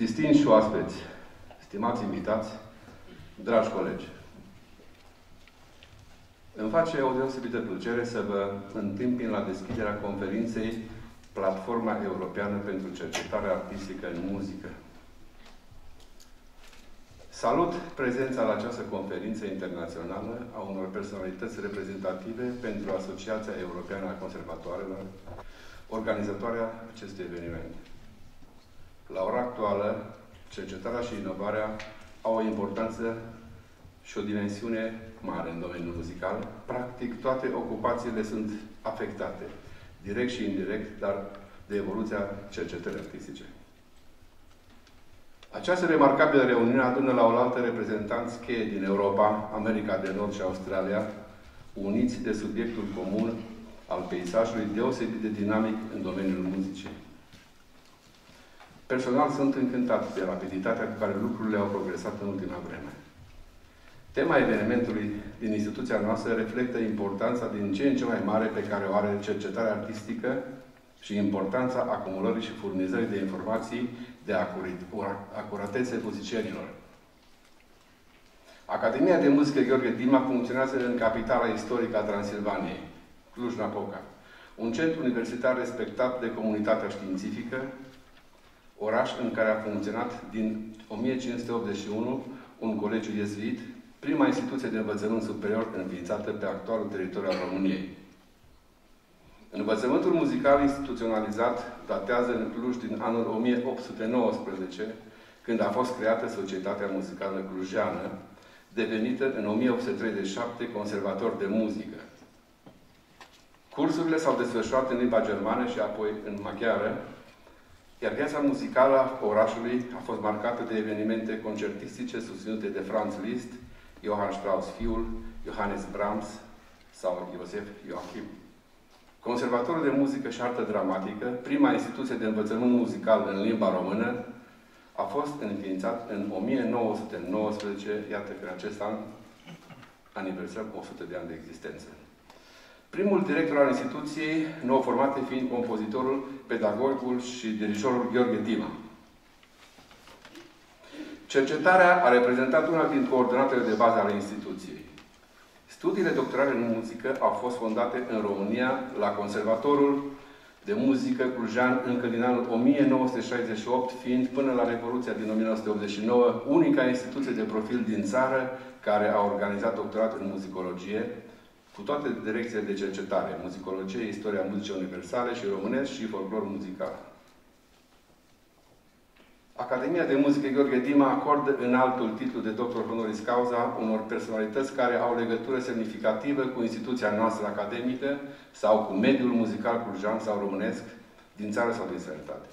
Distinși oaspeți, stimați invitați, dragi colegi, îmi face o deosebită plăcere să vă întâmpin la deschiderea conferinței Platforma Europeană pentru Cercetare Artistică în Muzică. Salut prezența la această conferință internațională a unor personalități reprezentative pentru Asociația Europeană a Conservatoarelor, organizatoarea acestui eveniment. La ora actuală, cercetarea și inovarea au o importanță și o dimensiune mare în domeniul muzical. Practic, toate ocupațiile sunt afectate, direct și indirect, dar de evoluția cercetării artistice. Această remarcabilă reuniune adună la oaltă reprezentanți cheie din Europa, America de Nord și Australia, uniți de subiectul comun al peisajului deosebit de dinamic în domeniul muzicii. Personal sunt încântat de rapiditatea cu care lucrurile au progresat în ultima vreme. Tema evenimentului din instituția noastră reflectă importanța din ce în ce mai mare pe care o are cercetarea artistică și importanța acumulării și furnizării de informații de acuratețe muzicienilor. Academia de Muzică Gheorghe Dima funcționează în capitala istorică a Transilvaniei, Cluj-Napoca, un centru universitar respectat de comunitatea științifică, oraș în care a funcționat din 1581 un colegiu iezuit, prima instituție de învățământ superior înființată pe actualul teritoriu al României. Învățământul muzical instituționalizat datează în Cluj din anul 1819, când a fost creată Societatea Muzicală Clujeană, devenită în 1837 Conservator de Muzică. Cursurile s-au desfășurat în limba germană și apoi în maghiară, iar viața muzicală a orașului a fost marcată de evenimente concertistice susținute de Franz Liszt, Johann Strauss fiul, Johannes Brahms sau Josef Joachim. Conservatorul de Muzică și Artă Dramatică, prima instituție de învățământ muzical în limba română, a fost înființat în 1919, iată că în acest an aniversăm 100 de ani de existență. Primul director al instituției, nou formate fiind compozitorul, pedagogul și dirijorul Gheorghe Dima. Cercetarea a reprezentat una din coordonatele de bază ale instituției. Studiile doctorale în muzică au fost fondate în România la Conservatorul de Muzică Clujean încă din anul 1968, fiind până la Revoluția din 1989 unica instituție de profil din țară care a organizat doctorat în muzicologie, cu toate direcțiile de cercetare, muzicologie, istoria muzicii universale și românesc și folclor muzical. Academia de Muzică Gheorghe Dima acordă înaltul titlu de doctor honoris causa unor personalități care au legătură semnificativă cu instituția noastră academică sau cu mediul muzical clujean sau românesc din țară sau din străinătate.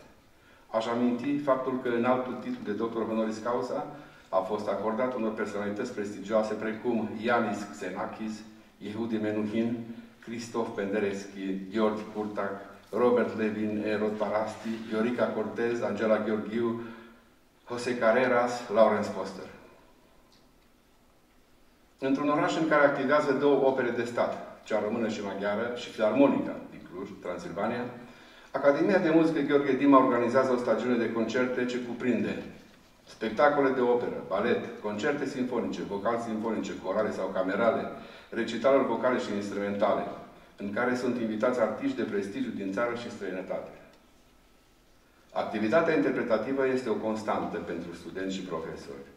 Aș aminti faptul că înaltul titlu de doctor honoris causa a fost acordat unor personalități prestigioase precum Yanis Xenakis, Yehudi Menuhin, Christoph Penderecki, George Curtac, Robert Levin, Erod Parasti, Viorica Cortez, Angela Gheorghiu, Jose Carreras, Lawrence Foster. Într-un oraș în care activează două opere de stat, cea română și maghiară, și filarmonica din Cluj, Transilvania, Academia de Muzică Gheorghe Dima organizează o stagiune de concerte ce cuprinde spectacole de operă, balet, concerte sinfonice, vocal-sinfonice, corale sau camerale, recitaluri vocale și instrumentale, în care sunt invitați artiști de prestigiu din țară și străinătate. Activitatea interpretativă este o constantă pentru studenți și profesori.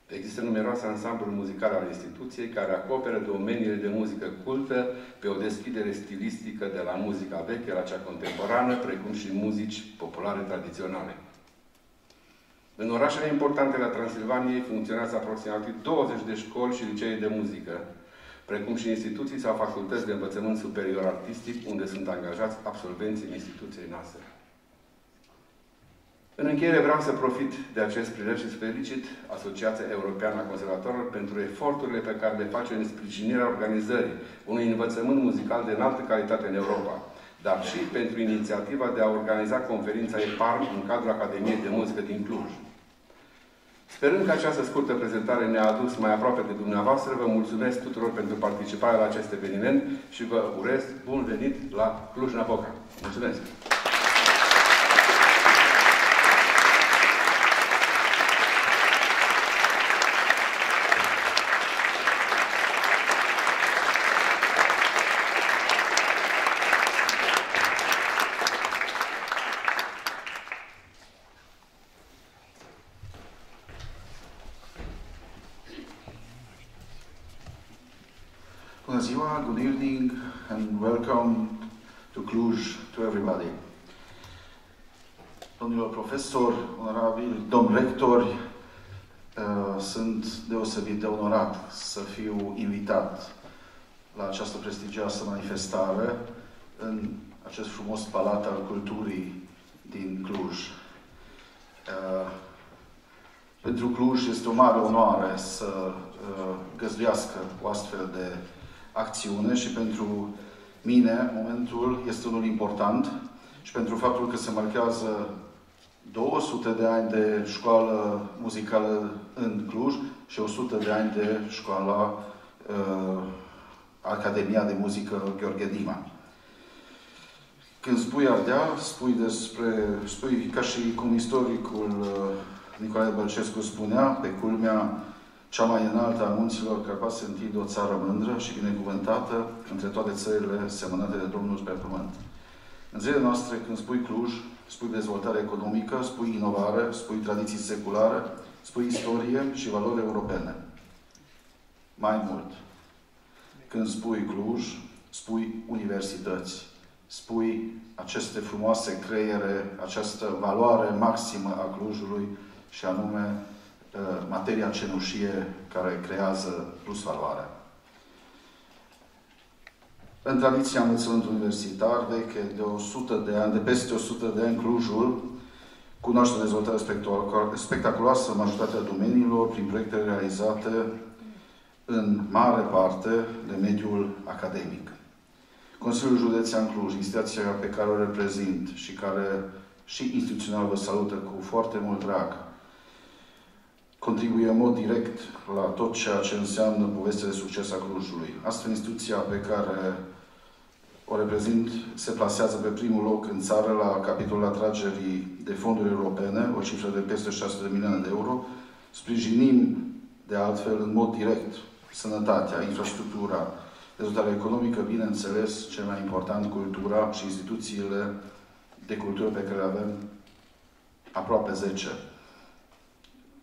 Există numeroase ansambluri muzicale ale instituției care acoperă domeniile de muzică cultă pe o deschidere stilistică de la muzica veche la cea contemporană, precum și muzici populare tradiționale. În orașele importante la Transilvaniei funcționează aproximativ 20 de școli și licee de muzică, precum și instituții sau facultăți de învățământ superior artistic, unde sunt angajați absolvenții instituției noastre. În încheiere vreau să profit de acest prilej și să felicit Asociația Europeană a Conservatorilor pentru eforturile pe care le face în sprijinirea organizării unui învățământ muzical de înaltă calitate în Europa, dar și pentru inițiativa de a organiza conferința EPARM în cadrul Academiei de Muzică din Cluj. Sperând că această scurtă prezentare ne-a adus mai aproape de dumneavoastră, vă mulțumesc tuturor pentru participarea la acest eveniment și vă urez bun venit la Cluj-Napoca. Mulțumesc! ziua, good evening, and welcome to Cluj to everybody. Domnilor profesori, onorabili, domn rectori, sunt deosebit de onorat să fiu invitat la această prestigioasă manifestare în acest frumos palat al culturii din Cluj. Pentru Cluj este o mare onoare să găzduiască o astfel de acțiune și pentru mine momentul este unul important și pentru faptul că se marchează 200 de ani de școală muzicală în Cluj și 100 de ani de școala Academia de Muzică Gheorghe Dima. Când spui Ardeal, spui ca și cum istoricul Nicolae Bălcescu spunea, pe culmea cea mai înaltă a munților Carpați se întinde o țară mândră și binecuvântată între toate țările semănate de Domnul pe pământ. În zilele noastre, când spui Cluj, spui dezvoltare economică, spui inovare, spui tradiții seculare, spui istorie și valori europene. Mai mult, când spui Cluj, spui universități, spui aceste frumoase creiere, această valoare maximă a Clujului și anume materia cenușie care creează plus valoare. În tradiția învățământului universitar veche de 100 de ani, de peste 100 de ani, Clujul cunoaște dezvoltarea spectaculoasă în majoritatea domeniilor prin proiecte realizate în mare parte de mediul academic. Consiliul Județean Cluj, instituția pe care o reprezint și care și instituțional vă salută cu foarte mult drag, contribuie în mod direct la tot ceea ce înseamnă povestea de succes a Clujului. Astfel, instituția pe care o reprezint se plasează pe primul loc în țară la capitolul atragerii de fonduri europene, o cifră de peste 600 de milioane de euro. Sprijinim, de altfel, în mod direct, sănătatea, infrastructura, dezvoltarea economică, bineînțeles, cel mai important, cultura și instituțiile de cultură pe care le avem aproape 10.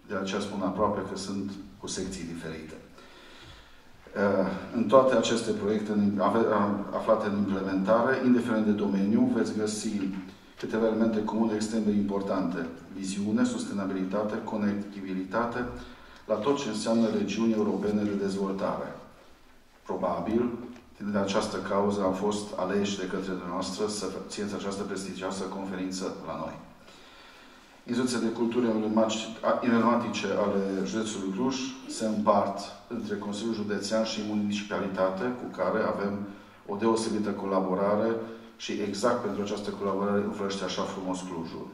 De aceea spun aproape că sunt cu secții diferite. În toate aceste proiecte aflate în implementare, indiferent de domeniu, veți găsi câteva elemente comune extrem de importante. Viziune, sustenabilitate, conectivitate, la tot ce înseamnă regiuni europene de dezvoltare. Probabil, din această cauză am fost aleși de către noastră să țineți această prestigioasă conferință la noi. Instituțiile de cultură emblematice ale județului Cluj se împart între Consiliul Județean și Municipalitate, cu care avem o deosebită colaborare și exact pentru această colaborare înflăște așa frumos Clujul.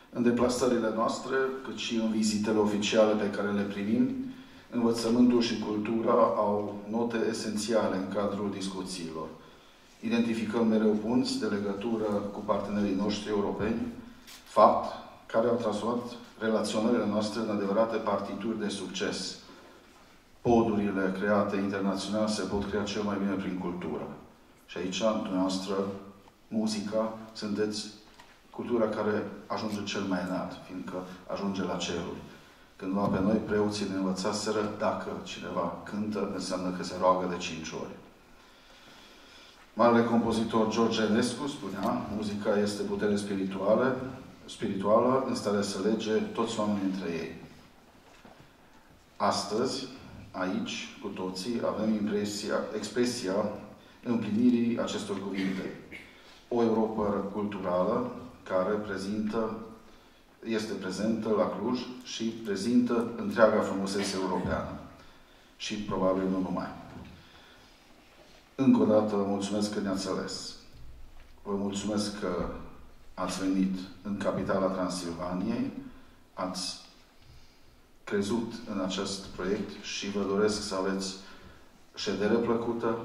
În deplasările noastre, cât și în vizitele oficiale pe care le primim, învățământul și cultura au note esențiale în cadrul discuțiilor. Identificăm mereu punți de legătură cu partenerii noștri europeni, fapt care au transformat relaționările noastre în adevărate partituri de succes. Podurile create internațional se pot crea cel mai bine prin cultură. Și aici, dumneavoastră, muzica, sunteți cultura care ajunge cel mai înalt, fiindcă ajunge la ceruri. Cândva pe noi, preoții ne învățaseră, dacă cineva cântă, înseamnă că se roagă de 5 ori. Marele compozitor George Enescu spunea, muzica este putere spirituală în stare să lege toți oamenii între ei. Astăzi, aici, cu toții, avem expresia împlinirii acestor cuvinte. O Europă culturală care este prezentă la Cluj și prezintă întreaga frumusețe europeană. Și probabil nu numai. Încă o dată vă mulțumesc că ne-ați ales. Vă mulțumesc că ați venit în capitala Transilvaniei, ați crezut în acest proiect și vă doresc să aveți ședere plăcută,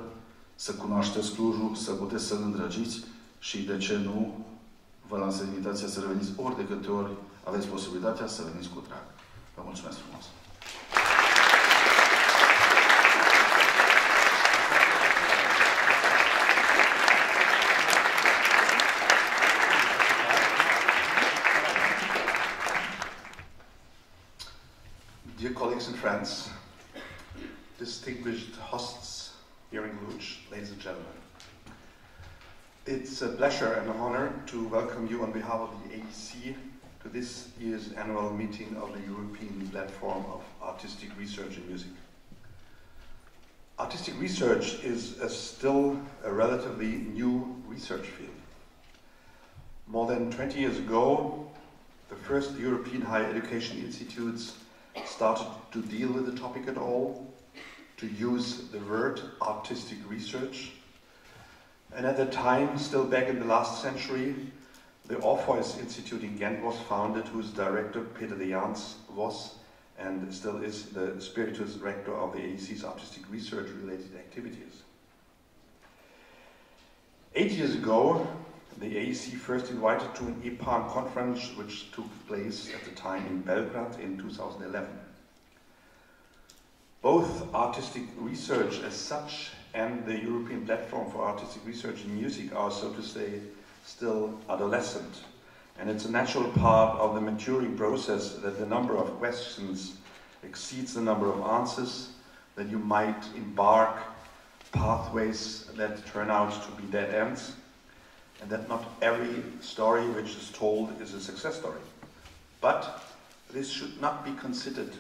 să cunoașteți Clujul, să puteți să-l îndrăgiți și, de ce nu, vă lansez invitația să reveniți ori de câte ori aveți posibilitatea să veniți cu drag. Vă mulțumesc frumos! Dear colleagues and friends, distinguished hosts here in Cluj, ladies and gentlemen. It's a pleasure and an honor to welcome you on behalf of the AEC to this year's annual meeting of the European Platform of Artistic Research in Music. Artistic research is still a relatively new research field. More than 20 years ago, the first European higher education institutes started to deal with the topic at all, to use the word artistic research. And at the time, still back in the last century, the Orpheus Institute in Ghent was founded, whose director, Peter Dejans, was and still is the spiritus rector of the AEC's artistic research-related activities. 8 years ago, the AEC first invited to an EPARM conference, which took place at the time in Belgrade in 2011. Both artistic research as such and the European Platform for Artistic Research in Music are, so to say, still adolescent. And it's a natural part of the maturing process that the number of questions exceeds the number of answers, that you might embark pathways that turn out to be dead ends, and that not every story which is told is a success story. But this should not be considered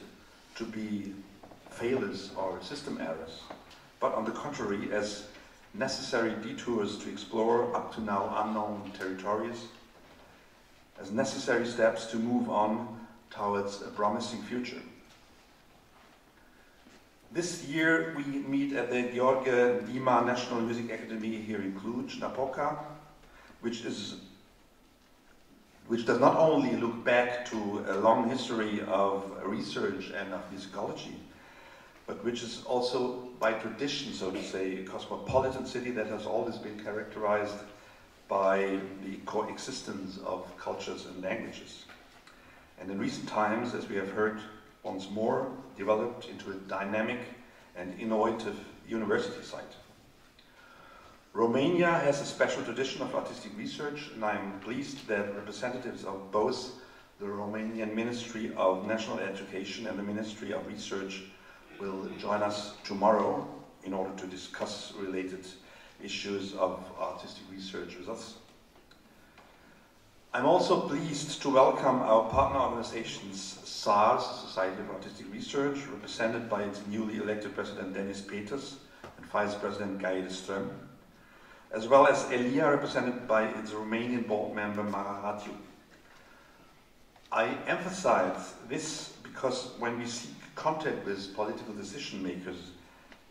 to be failures or system errors, but on the contrary, as necessary detours to explore up to now unknown territories, as necessary steps to move on towards a promising future. This year we meet at the Gheorghe Dima National Music Academy here in Cluj-Napoca, which does not only look back to a long history of research and of musicology, but which is also by tradition, so to say, a cosmopolitan city that has always been characterized by the coexistence of cultures and languages. And in recent times, as we have heard once more, developed into a dynamic and innovative university site. Romania has a special tradition of artistic research, and I'm pleased that representatives of both the Romanian Ministry of National Education and the Ministry of Research will join us tomorrow in order to discuss related issues of artistic research with us. I'm also pleased to welcome our partner organizations, SARS, Society of Artistic Research, represented by its newly elected president Denis Peters and vice president Gies, as well as ELIA, represented by its Romanian board member Marius. I emphasize this because when we seek contact with political decision makers,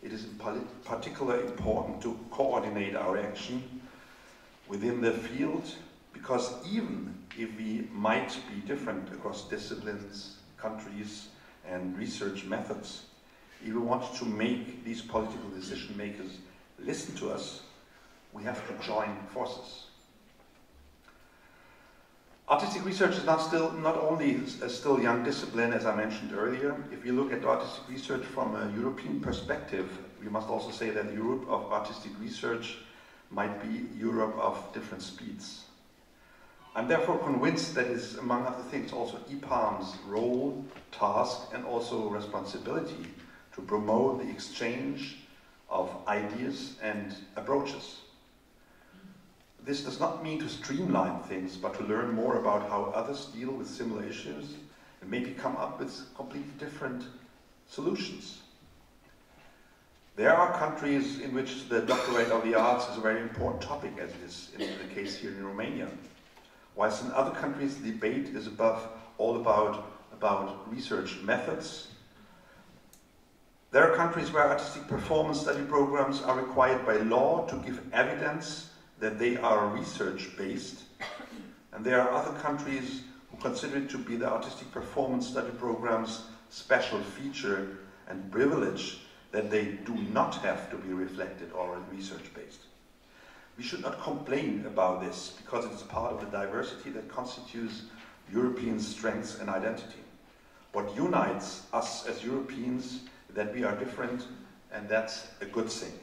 it is in particular important to coordinate our action within the field, because even if we might be different across disciplines, countries, and research methods, if we want to make these political decision makers listen to us, we have to join forces. Artistic research is not only a still young discipline, as I mentioned earlier. If you look at artistic research from a European perspective, we must also say that Europe of artistic research might be Europe of different speeds. I'm therefore convinced that it is, among other things, also EPARM's role, task, and also responsibility to promote the exchange of ideas and approaches. This does not mean to streamline things, but to learn more about how others deal with similar issues and maybe come up with completely different solutions. There are countries in which the doctorate of the arts is a very important topic, as it is in the case here in Romania. Whilst in other countries the debate is all about research methods. There are countries where artistic performance study programs are required by law to give evidence that they are research-based, and there are other countries who consider it to be the artistic performance study program's special feature and privilege that they do not have to be reflected or research-based. We should not complain about this, because it is part of the diversity that constitutes European strengths and identity. What unites us as Europeans is that we are different, and that's a good thing.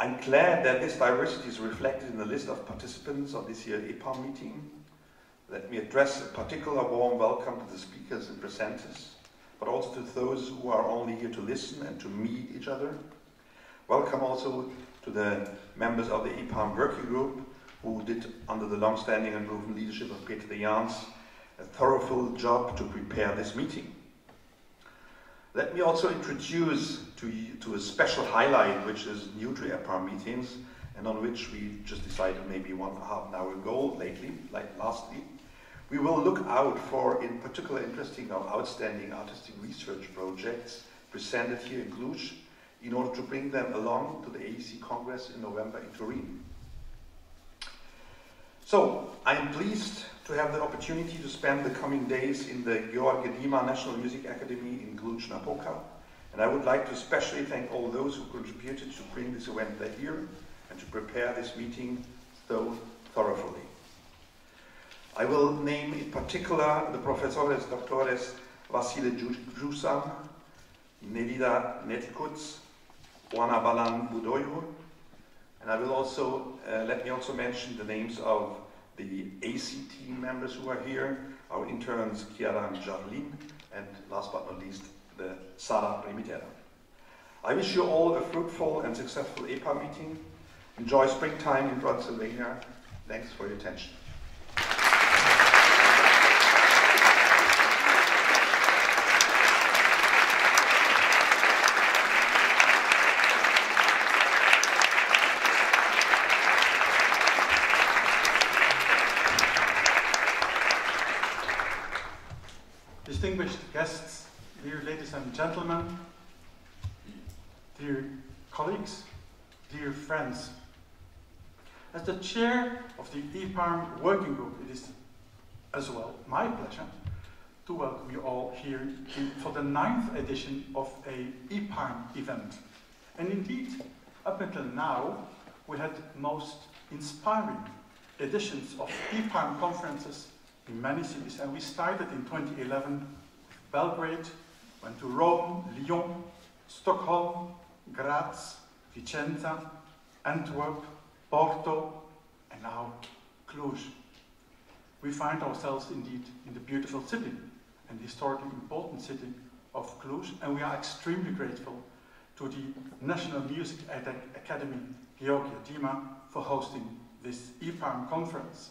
I'm glad that this diversity is reflected in the list of participants of this year's EPARM meeting. Let me address a particular warm welcome to the speakers and presenters, but also to those who are only here to listen and to meet each other. Welcome also to the members of the EPARM working group, who did, under the long-standing and proven leadership of Peter Dejans, a thorough job to prepare this meeting. Let me also introduce to a special highlight, which is new to EPARM meetings, and on which we just decided maybe half an hour ago, lastly. We will look out for, in particular, interesting or outstanding artistic research projects presented here in Cluj, in order to bring them along to the AEC Congress in November in Turin. So, I am pleased to have the opportunity to spend the coming days in the Gheorghe Dima National Music Academy in Cluj-Napoca, and I would like to especially thank all those who contributed to bring this event here and to prepare this meeting so thoroughly. I will name in particular the Professores Doctores Vasile Jucan, Nelida Neticuț, Oana Balan Budoiu, and I will also, let me also mention the names of the AC team members who are here, our interns Chiara and Jarlin, and last but not least, the Sara Remitera. I wish you all a fruitful and successful EPA meeting. Enjoy springtime in Transylvania. Thanks for your attention. Distinguished guests, dear ladies and gentlemen, dear colleagues, dear friends. As the chair of the EPARM working group, it is as well my pleasure to welcome you all here for the 9th edition of a EPARM event. And indeed, up until now, we had most inspiring editions of EPARM conferences in many cities, and we started in 2011 with Belgrade, went to Rome, Lyon, Stockholm, Graz, Vicenza, Antwerp, Porto, and now Cluj. We find ourselves indeed in the beautiful city and historically important city of Cluj, and we are extremely grateful to the National Music Academy Gheorghe Dima for hosting this EPARM conference.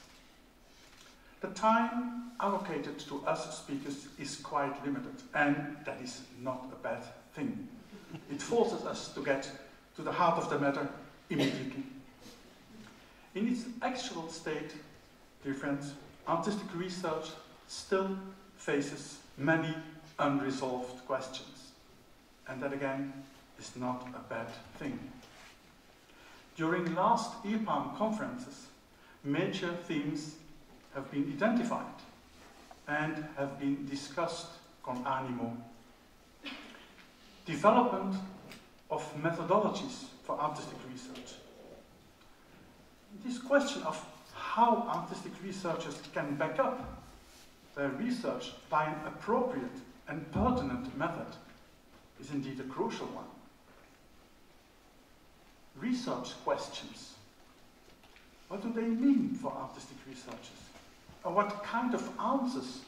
The time allocated to us speakers is quite limited, and that is not a bad thing. It forces us to get to the heart of the matter immediately. In its actual state, dear friends, artistic research still faces many unresolved questions. And that again is not a bad thing. During last EPARM conferences, major themes have been identified and have been discussed con animo. Development of methodologies for artistic research. This question of how artistic researchers can back up their research by an appropriate and pertinent method is indeed a crucial one. Research questions. What do they mean for artistic researchers? And what kind of answers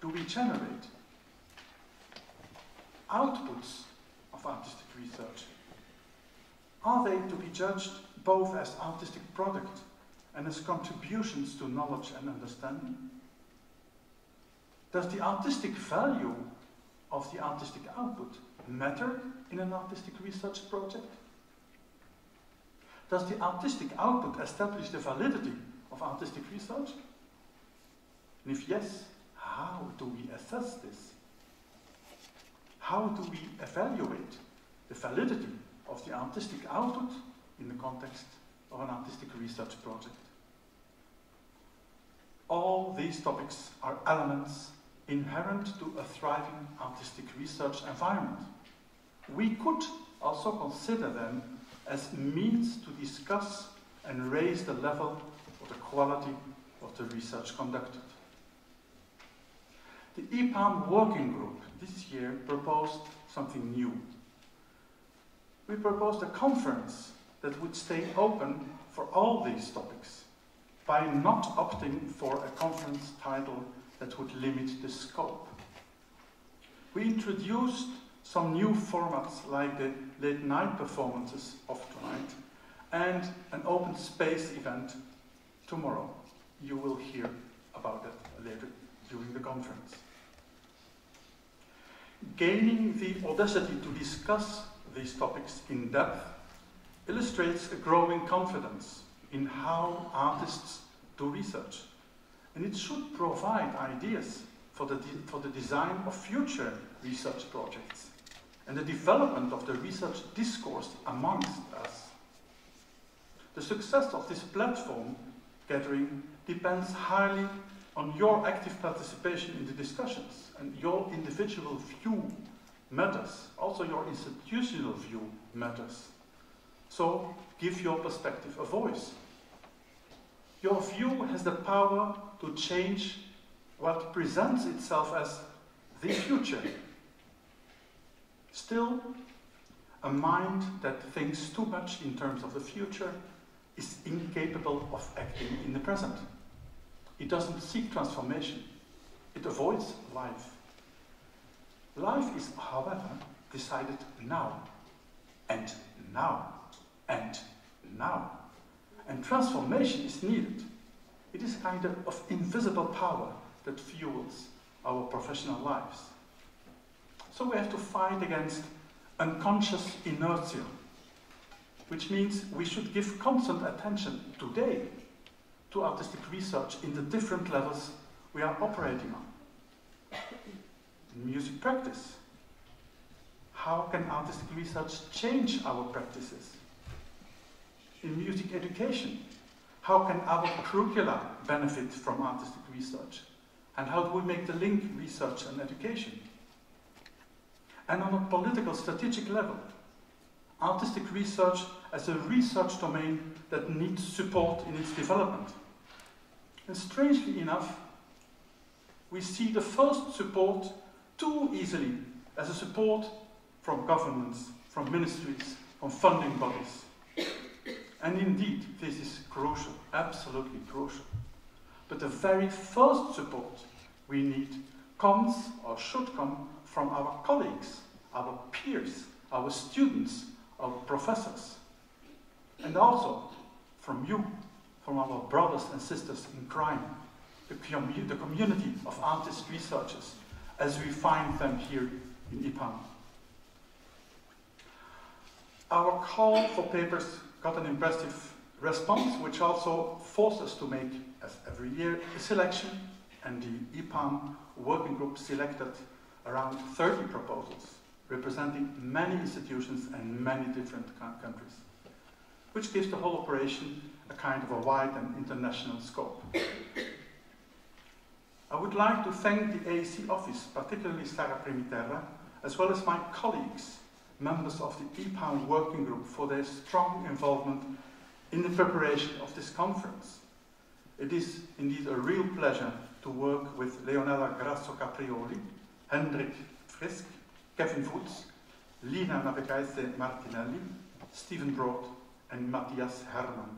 do we generate? Outputs of artistic research. Are they to be judged both as artistic product and as contributions to knowledge and understanding? Does the artistic value of the artistic output matter in an artistic research project? Does the artistic output establish the validity of artistic research? And if yes, how do we assess this? How do we evaluate the validity of the artistic output in the context of an artistic research project? All these topics are elements inherent to a thriving artistic research environment. We could also consider them as means to discuss and raise the level or the quality of the research conducted. The EPARM working group this year proposed something new. We proposed a conference that would stay open for all these topics by not opting for a conference title that would limit the scope. We introduced some new formats like the late night performances of tonight and an open space event tomorrow. You will hear about that later during the conference. Gaining the audacity to discuss these topics in depth illustrates a growing confidence in how artists do research, and it should provide ideas for the design of future research projects and the development of the research discourse amongst us. The success of this platform gathering depends highly on your active participation in the discussions, and your individual view matters. Also your institutional view matters. So give your perspective a voice. Your view has the power to change what presents itself as the future. Still, a mind that thinks too much in terms of the future is incapable of acting in the present. It doesn't seek transformation. It avoids life. Life is, however, decided now, and now, and now. And transformation is needed. It is a kind of invisible power that fuels our professional lives. So we have to fight against unconscious inertia, which means we should give constant attention today to artistic research in the different levels we are operating on. In music practice, how can artistic research change our practices? In music education, how can our curricula benefit from artistic research? And how do we make the link research and education? And on a political strategic level, artistic research as a research domain that needs support in its development. And strangely enough, we see the first support too easily as a support from governments, from ministries, from funding bodies. And indeed, this is crucial, absolutely crucial. But the very first support we need comes, or should come, from our colleagues, our peers, our students, our professors. And also from you, from our brothers and sisters in crime, the community of artist researchers, as we find them here in EPARM. Our call for papers got an impressive response, which also forced us to make, as every year, a selection, and the EPARM working group selected around 30 proposals, representing many institutions and many different countries, which gives the whole operation a kind of a wide and international scope. I would like to thank the AEC office, particularly Sarah Primiterra, as well as my colleagues, members of the EPARM working group, for their strong involvement in the preparation of this conference. It is indeed a real pleasure to work with Leonela Grasso-Caprioli, Hendrik Frisk, Kevin Voets, Lina Navigaise Martinelli, Stephen Broad, and Matthias Herman.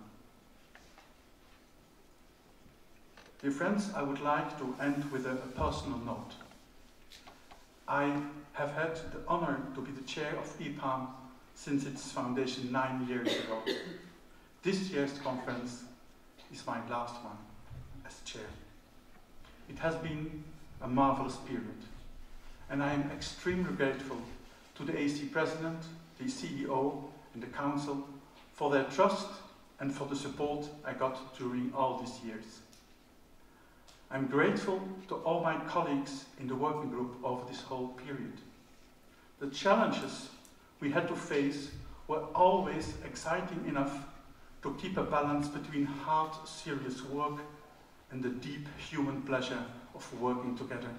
Dear friends, I would like to end with a personal note. I have had the honor to be the chair of EPARM since its foundation 9 years ago. This year's conference is my last one as chair. It has been a marvelous period, and I am extremely grateful to the AEC President, the CEO, and the Council for their trust and for the support I got during all these years. I'm grateful to all my colleagues in the working group over this whole period. The challenges we had to face were always exciting enough to keep a balance between hard, serious work and the deep human pleasure of working together.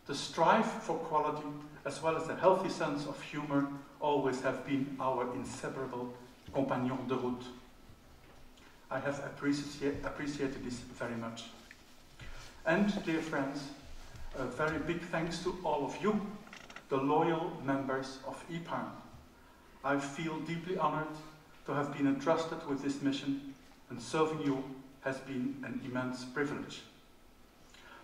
The strive for quality, as well as a healthy sense of humor, always have been our inseparable compagnons de route. I have appreciated this very much. And, dear friends, a very big thanks to all of you, the loyal members of EPARM. I feel deeply honored to have been entrusted with this mission, and serving you has been an immense privilege.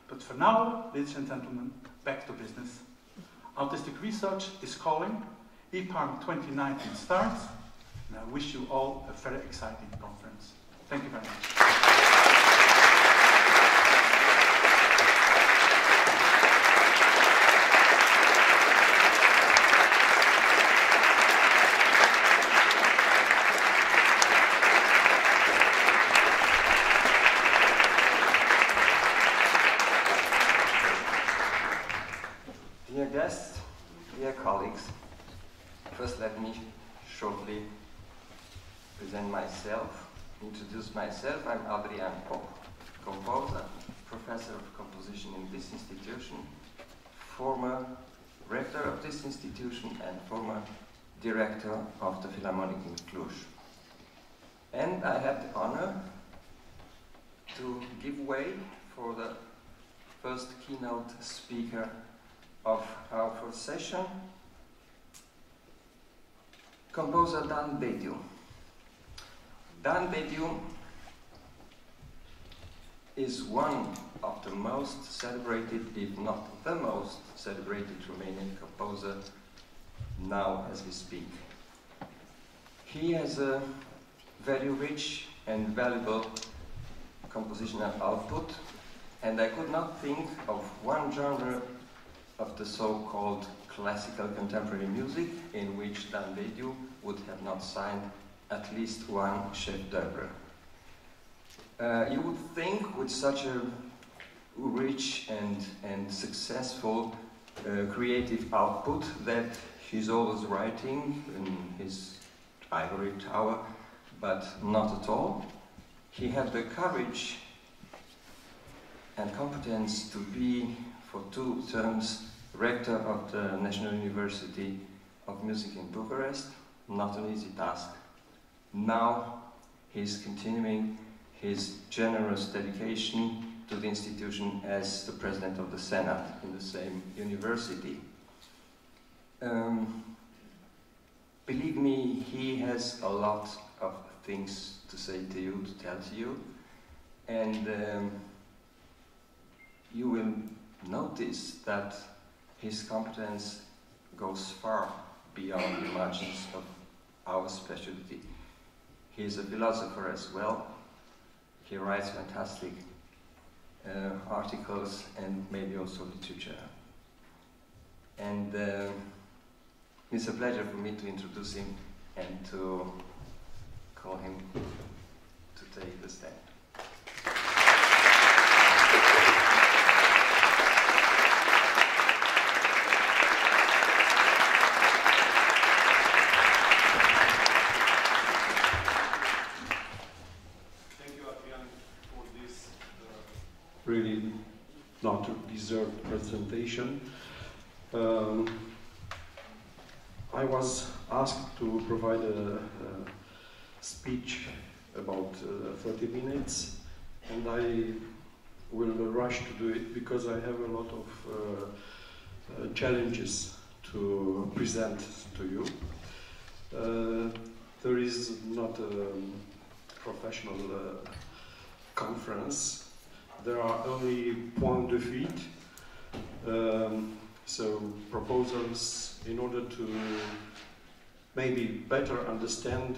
But for now, ladies and gentlemen, back to business. Artistic Research is calling. EPARM 2019 starts, and I wish you all a very exciting conference. Thank you very much. Dear guests, dear colleagues, first let me shortly present myself, introduce myself. I'm Adrian, composer, professor of composition in this institution, former rector of this institution and former director of the Philharmonic in Cluj. And I had the honor to give way for the first keynote speaker of our first session, composer Dediu. Dediu is one of the most celebrated, if not the most celebrated Romanian composer now as we speak. He has a very rich and valuable compositional output, and I could not think of one genre of the so-called classical contemporary music in which Dediu would have not signed at least one chef d'oeuvre. You would think with such a rich and successful creative output that he's always writing in his ivory tower, but not at all. He had the courage and competence to be for 2 terms rector of the National University of Music in Bucharest. Not an easy task. Now he's continuing his generous dedication to the institution as the president of the Senate in the same university. Believe me, he has a lot of things to say to you, to tell to you, and you will notice that his competence goes far beyond the margins of our specialty. He is a philosopher as well. He writes fantastic articles and maybe also literature. And it's a pleasure for me to introduce him and to call him to take the stand. Really not deserved presentation. I was asked to provide a speech about 30 minutes, and I will rush to do it because I have a lot of challenges to present to you. There is not a professional conference. There are only points de fuite, so proposals in order to maybe better understand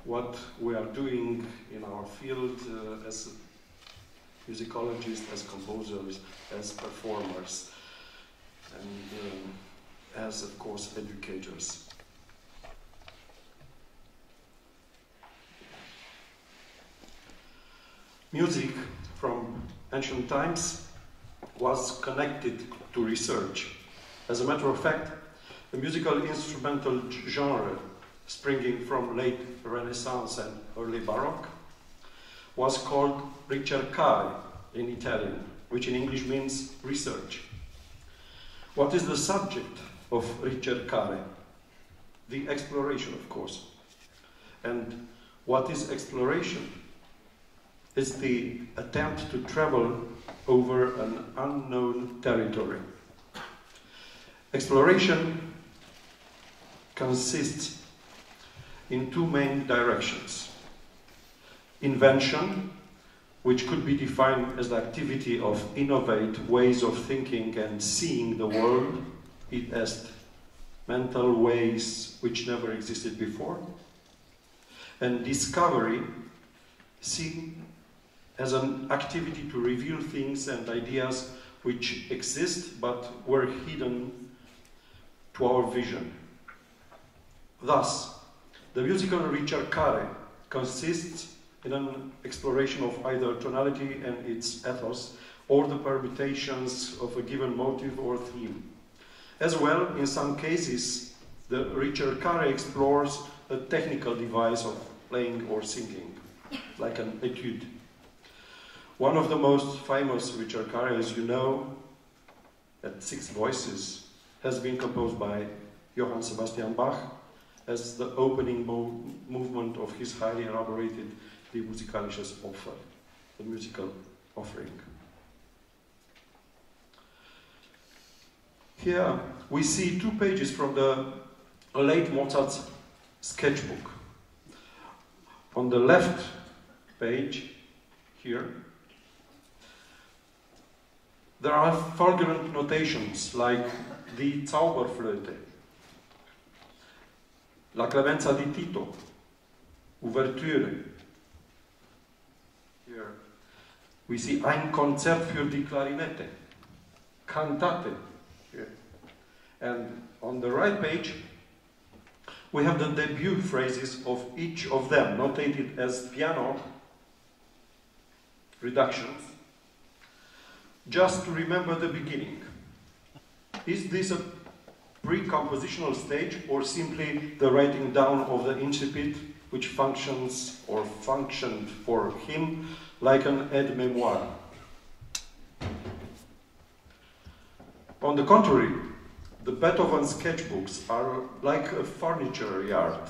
what we are doing in our field as musicologists, as composers, as performers, and as, of course, educators. Music from ancient times was connected to research. As a matter of fact, the musical instrumental genre springing from late Renaissance and early Baroque was called ricercare in Italian, which in English means research. What is the subject of ricercare? The exploration, of course. And what is exploration? It's the attempt to travel over an unknown territory. Exploration consists in 2 main directions. Invention, which could be defined as the activity of innovate ways of thinking and seeing the world it as mental ways which never existed before, and discovery seen as an activity to reveal things and ideas which exist but were hidden to our vision. Thus, the musical ricercare consists in an exploration of either tonality and its ethos, or the permutations of a given motive or theme. As well, in some cases, the ricercare explores a technical device of playing or singing, like an etude. One of the most famous ricercare, as you know, at 6 voices, has been composed by Johann Sebastian Bach as the opening movement of his highly elaborated Die musikalisches Opfer, the musical offering. Here we see 2 pages from the late Mozart's sketchbook. On the left page, here, there are fulgurant notations like die Zauberflöte, La Clemenza di Tito, Ouverture. Here we see Ein Konzert für die Klarinette, Cantate. Here. And on the right page, we have the debut phrases of each of them, notated as piano reductions, just to remember the beginning. Is this a pre-compositional stage or simply the writing down of the incipit, which functions or functioned for him like an aide-memoire? On the contrary, the Beethoven sketchbooks are like a furniture yard,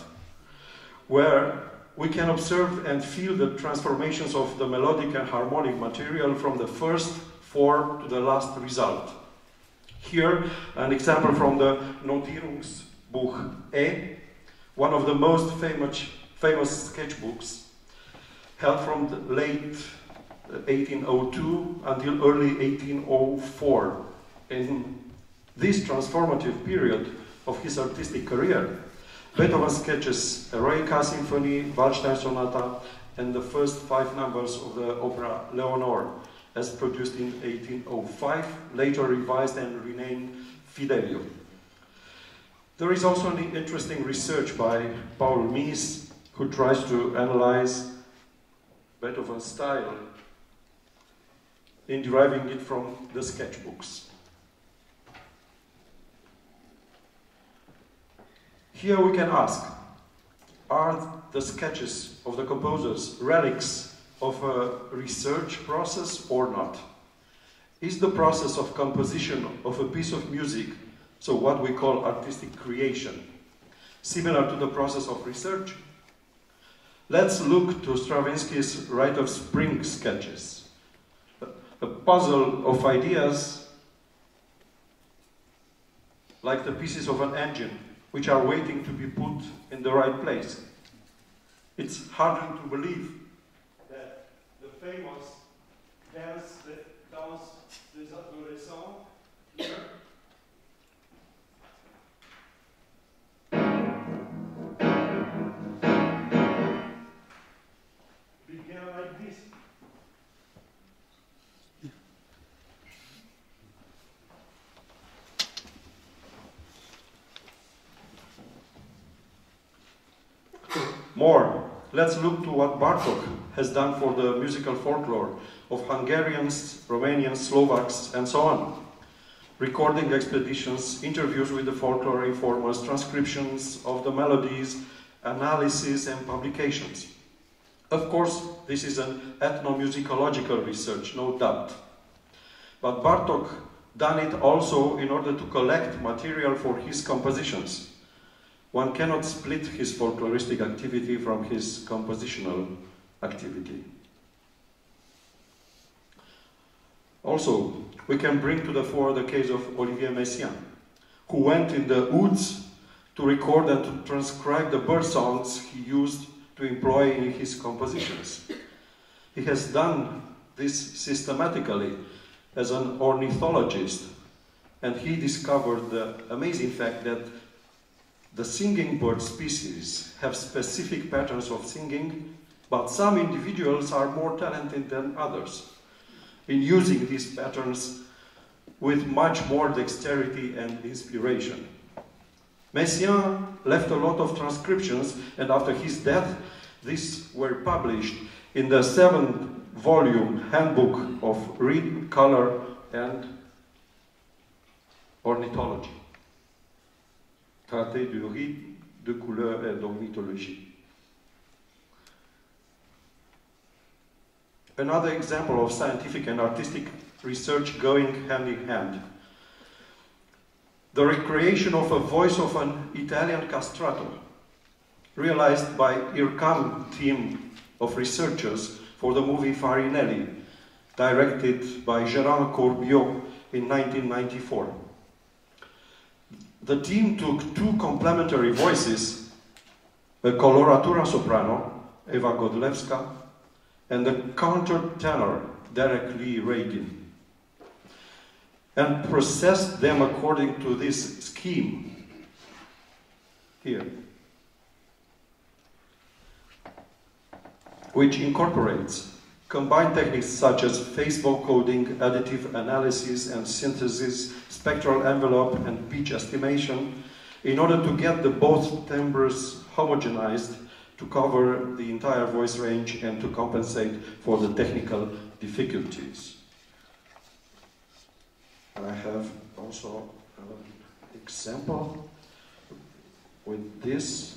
where we can observe and feel the transformations of the melodic and harmonic material from the first 4 to the last result. Here, an example from the Notierungsbuch E, one of the most famous sketchbooks, held from the late 1802 until early 1804. In this transformative period of his artistic career, Beethoven sketches Eroica Symphony, Waldstein Sonata, and the first 5 numbers of the opera Leonore, as produced in 1805, later revised and renamed Fidelio. There is also an interesting research by Paul Mies, who tries to analyze Beethoven's style in deriving it from the sketchbooks. Here we can ask, are the sketches of the composers relics of a research process or not? Is the process of composition of a piece of music, so what we call artistic creation, similar to the process of research? Let's look to Stravinsky's Rite of Spring sketches, a puzzle of ideas like the pieces of an engine, which are waiting to be put in the right place. It's hard to believe that the famous Danse des Adolescents here began like this. More, let's look to what Bartók has done for the musical folklore of Hungarians, Romanians, Slovaks, and so on. Recording expeditions, interviews with the folklore informers, transcriptions of the melodies, analysis, and publications. Of course, this is an ethnomusicological research, no doubt. But Bartók done it also in order to collect material for his compositions. One cannot split his folkloristic activity from his compositional activity. Also, we can bring to the fore the case of Olivier Messiaen, who went in the woods to record and to transcribe the bird songs he used to employ in his compositions. He has done this systematically as an ornithologist, and he discovered the amazing fact that the singing bird species have specific patterns of singing, but some individuals are more talented than others in using these patterns with much more dexterity and inspiration. Messiaen left a lot of transcriptions, and after his death, these were published in the 7th-volume Handbook of Reed, Color, and Ornithology. Traité du rythme, de couleur et d'ornithologie. Another example of scientific and artistic research going hand in hand. The recreation of a voice of an Italian castrato, realized by EPARM team of researchers for the movie Farinelli, directed by Gérard Corbiot in 1994. The team took 2 complementary voices, a coloratura soprano, Eva Godlewska, and a countertenor, Derek Lee Reagan, and processed them according to this scheme here, which incorporates combined techniques such as phase vocoding, additive analysis and synthesis, spectral envelope and pitch estimation, in order to get the both timbres homogenized to cover the entire voice range and to compensate for the technical difficulties. I have also an example with this.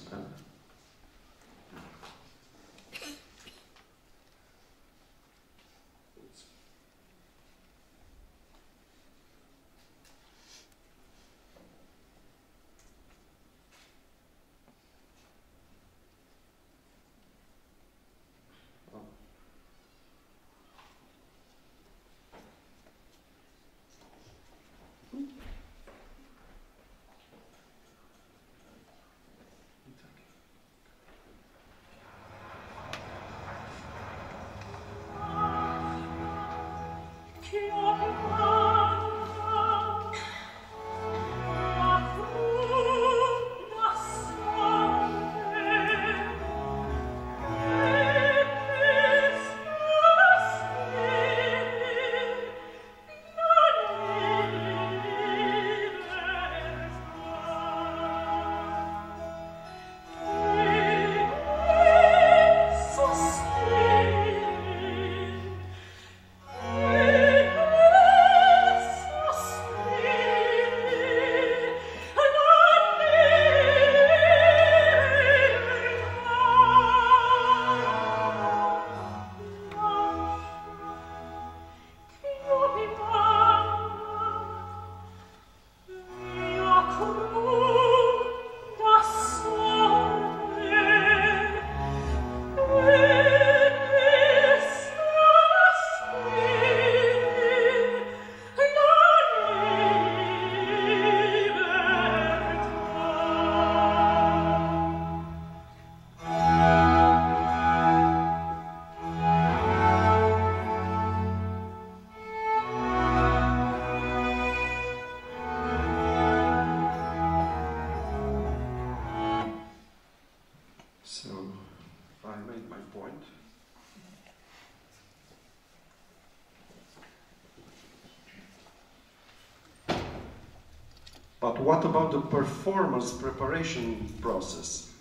But what about the performance preparation process?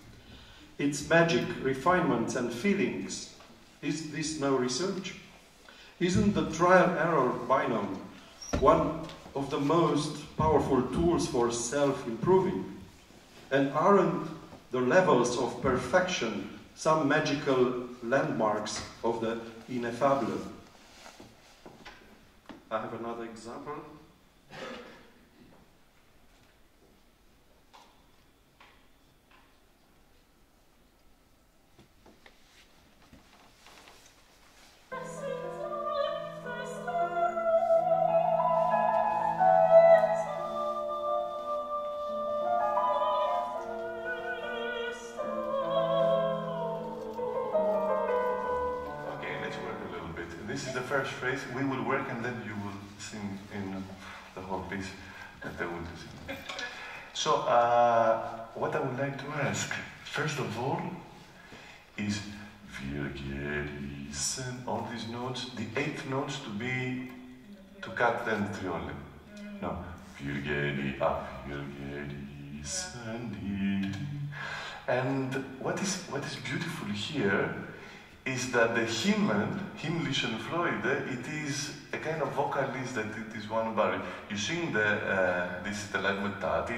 Its magic, refinements and feelings. Is this no research? Isn't the trial-error binomial one of the most powerful tools for self-improving? And aren't the levels of perfection some magical landmarks of the ineffable? I have another example. This is the first phrase. We will work and then you will sing in the whole piece. So, what I would like to ask, first of all, is Virgelis and all these notes, the 8 notes to cut them triole. No, Virgeli, Virgelis, and what is beautiful here is that the himmlischen Freude, it is a kind of vocalist that it is one bar. You sing this is the leitmotiv,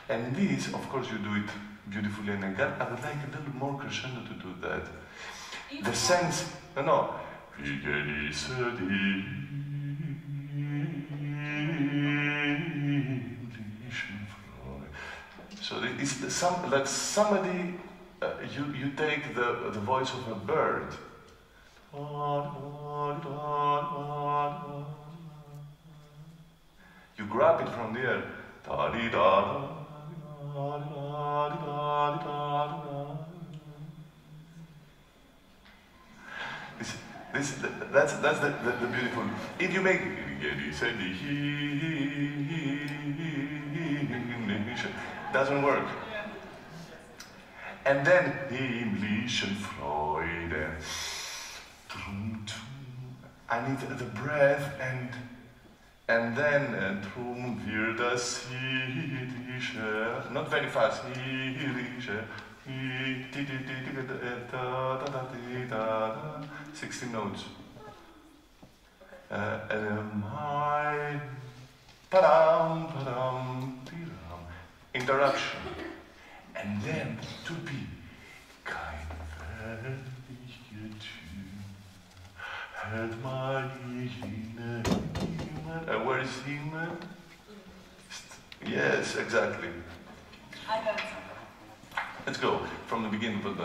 and this, of course, you do it beautifully and again. I would like a little more crescendo to do that. The sense, no. So it's like somebody, you take the voice of a bird. You grab it from the air. That's the beautiful. If you make doesn't work. And then himmlischen Freude. I need the breath and then drum wird das himmlische, not very fast, himmlische, 16 notes. Interruption. And then to be kein where is Himmel? Yes, exactly. I got some. Let's go from the beginning with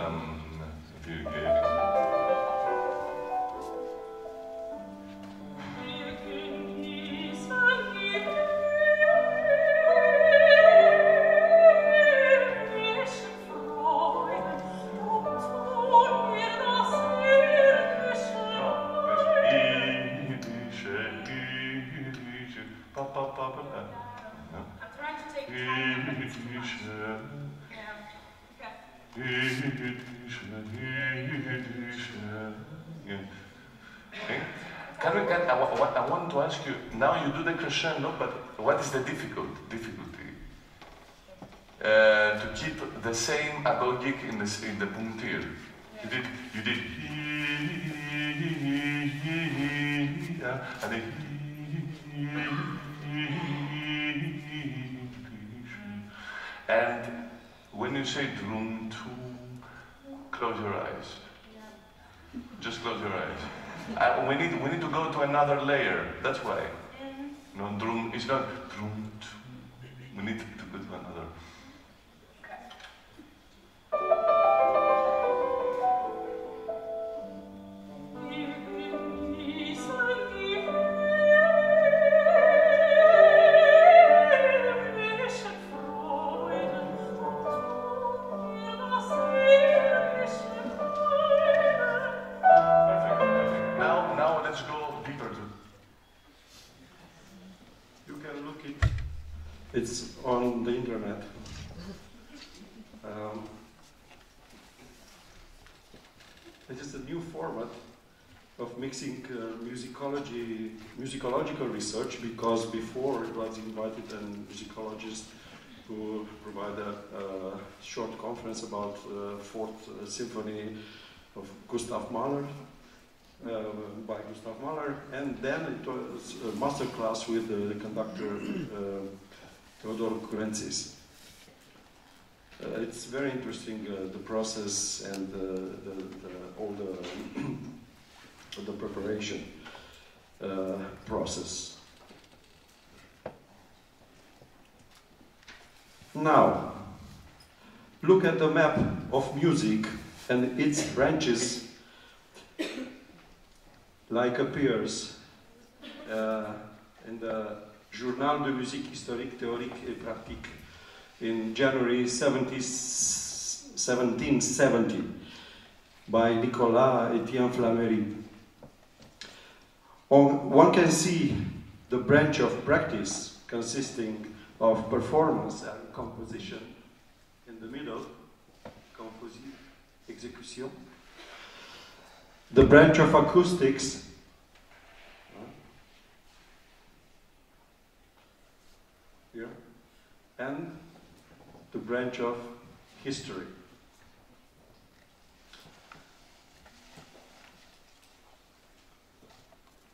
I want to ask you, now you do the crescendo, but what is the difficulty? To keep the same agogic in the punctil. You did and then and when you say drum to, close your eyes. Just close your eyes. We need to go to another layer. That's why. No, drum is not drum to. We need to go to another. It's on the internet. It is a new format of mixing musicological research, because before it was invited a musicologist to provide a short conference about Fourth Symphony of Gustav Mahler, by Gustav Mahler, and then it was a master class with the conductor Theodor Kurentzis. It's very interesting, the process and all the preparation process. Now, look at the map of music and its branches, like appears in the Journal de musique historique, théorique et pratique in January 1770 by Nicolas Etienne Flamery. One can see the branch of practice consisting of performance and composition in the middle, execution. The branch of acoustics here, and the branch of history.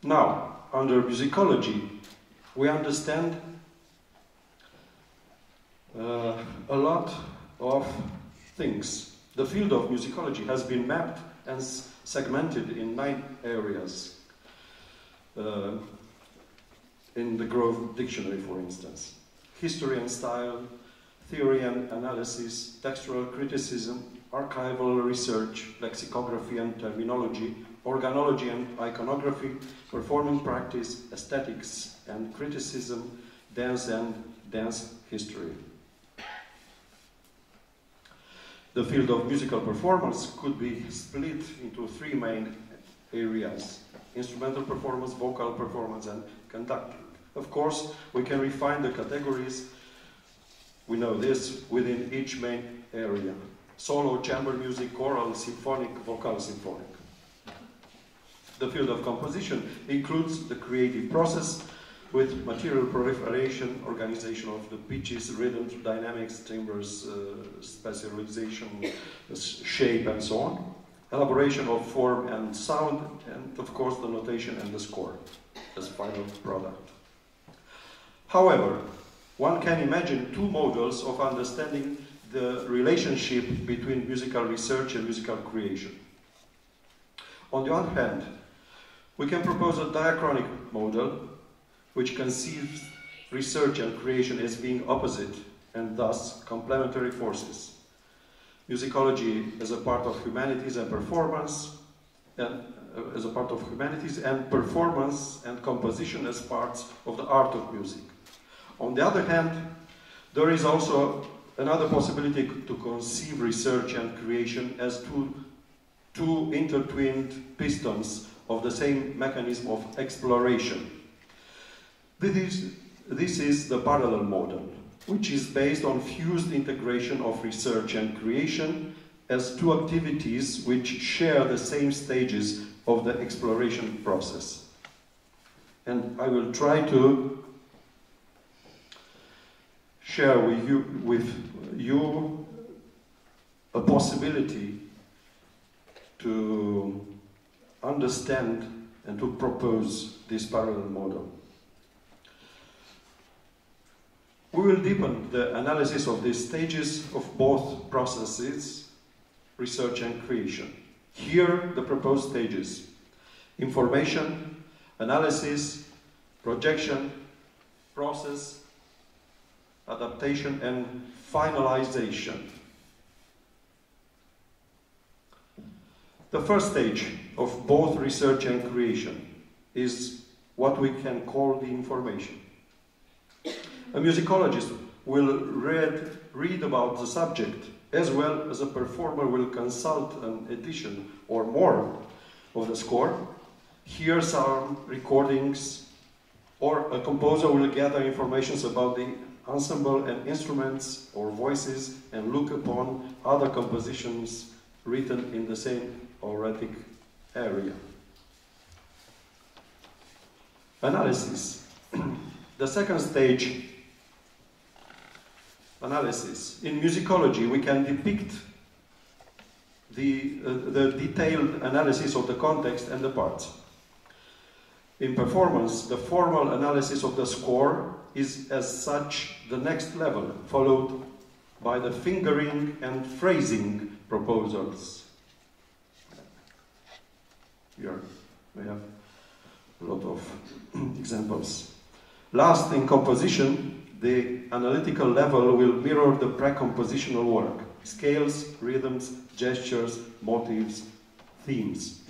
Now, under musicology, we understand a lot of things. The field of musicology has been mapped and segmented in 9 areas. In the Grove Dictionary, for instance. History and style, theory and analysis, textual criticism, archival research, lexicography and terminology, organology and iconography, performing practice, aesthetics and criticism, dance and dance history. The field of musical performance could be split into 3 main areas: instrumental performance, vocal performance, and conducting. Of course, we can refine the categories, we know this, within each main area: solo, chamber music, choral, symphonic, vocal symphonic. The field of composition includes the creative process with material proliferation, organization of the pitches, rhythms, dynamics, timbres, specialization, shape, and so on. Elaboration of form and sound, and of course the notation and the score as final product. However, one can imagine 2 models of understanding the relationship between musical research and musical creation. On the one hand, we can propose a diachronic model which conceives research and creation as being opposite and thus complementary forces. Musicology as a part of humanities and performance, and performance and composition as parts of the art of music. On the other hand, there is also another possibility to conceive research and creation as two intertwined pistons of the same mechanism of exploration. This is the parallel model, which is based on fused integration of research and creation as 2 activities which share the same stages of the exploration process. And I will try to share with you a possibility to understand and to propose this parallel model. We will deepen the analysis of these stages of both processes, research and creation. Here, the proposed stages: information, analysis, projection, process, adaptation, and finalization. The first stage of both research and creation is what we can call the information. A musicologist will read about the subject, as well as a performer will consult an edition or more of the score, hear some recordings, or a composer will gather information about the ensemble and instruments or voices and look upon other compositions written in the same authentic area. Analysis. The second stage, analysis. In musicology, we can depict the detailed analysis of the context and the parts. In performance, the formal analysis of the score is as such the next level, followed by the fingering and phrasing proposals. Here we have a lot of examples. Last, in composition, the analytical level will mirror the pre-compositional work: scales, rhythms, gestures, motives, themes.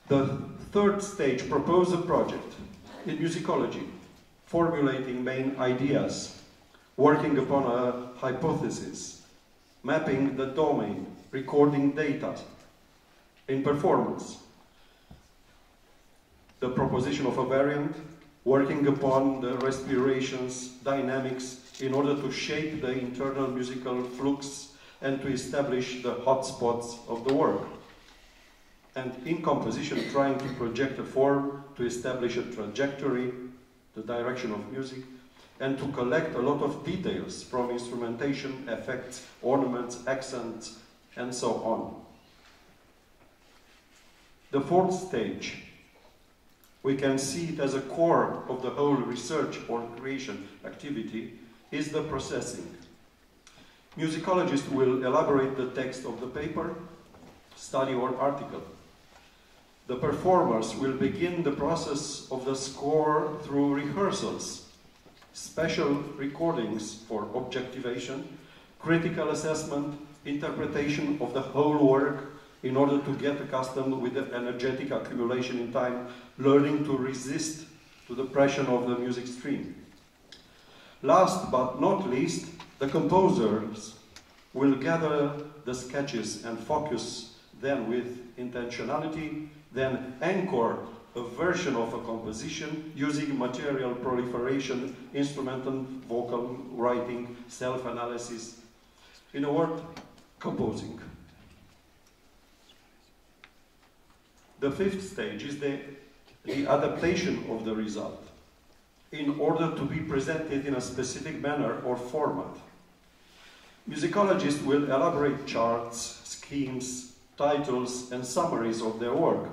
The third stage, propose a project. In musicology, formulating main ideas, working upon a hypothesis, mapping the domain, recording data. In performance, the proposition of a variant, working upon the respirations, dynamics, in order to shape the internal musical flux and to establish the hotspots of the work. And in composition, trying to project a form, to establish a trajectory, the direction of music, and to collect a lot of details from instrumentation, effects, ornaments, accents, and so on. The fourth stage, we can see it as a core of the whole research or creation activity, is the processing. Musicologists will elaborate the text of the paper, study or article. The performers will begin the process of the score through rehearsals, special recordings for objectivation, critical assessment, interpretation of the whole work in order to get accustomed with the energetic accumulation in time, learning to resist to the pressure of the music stream. Last but not least, the composers will gather the sketches and focus them with intentionality, then anchor a version of a composition using material proliferation, instrumental, vocal, writing, self-analysis. In a word, composing. The fifth stage is the adaptation of the result in order to be presented in a specific manner or format. Musicologists will elaborate charts, schemes, titles, and summaries of their work.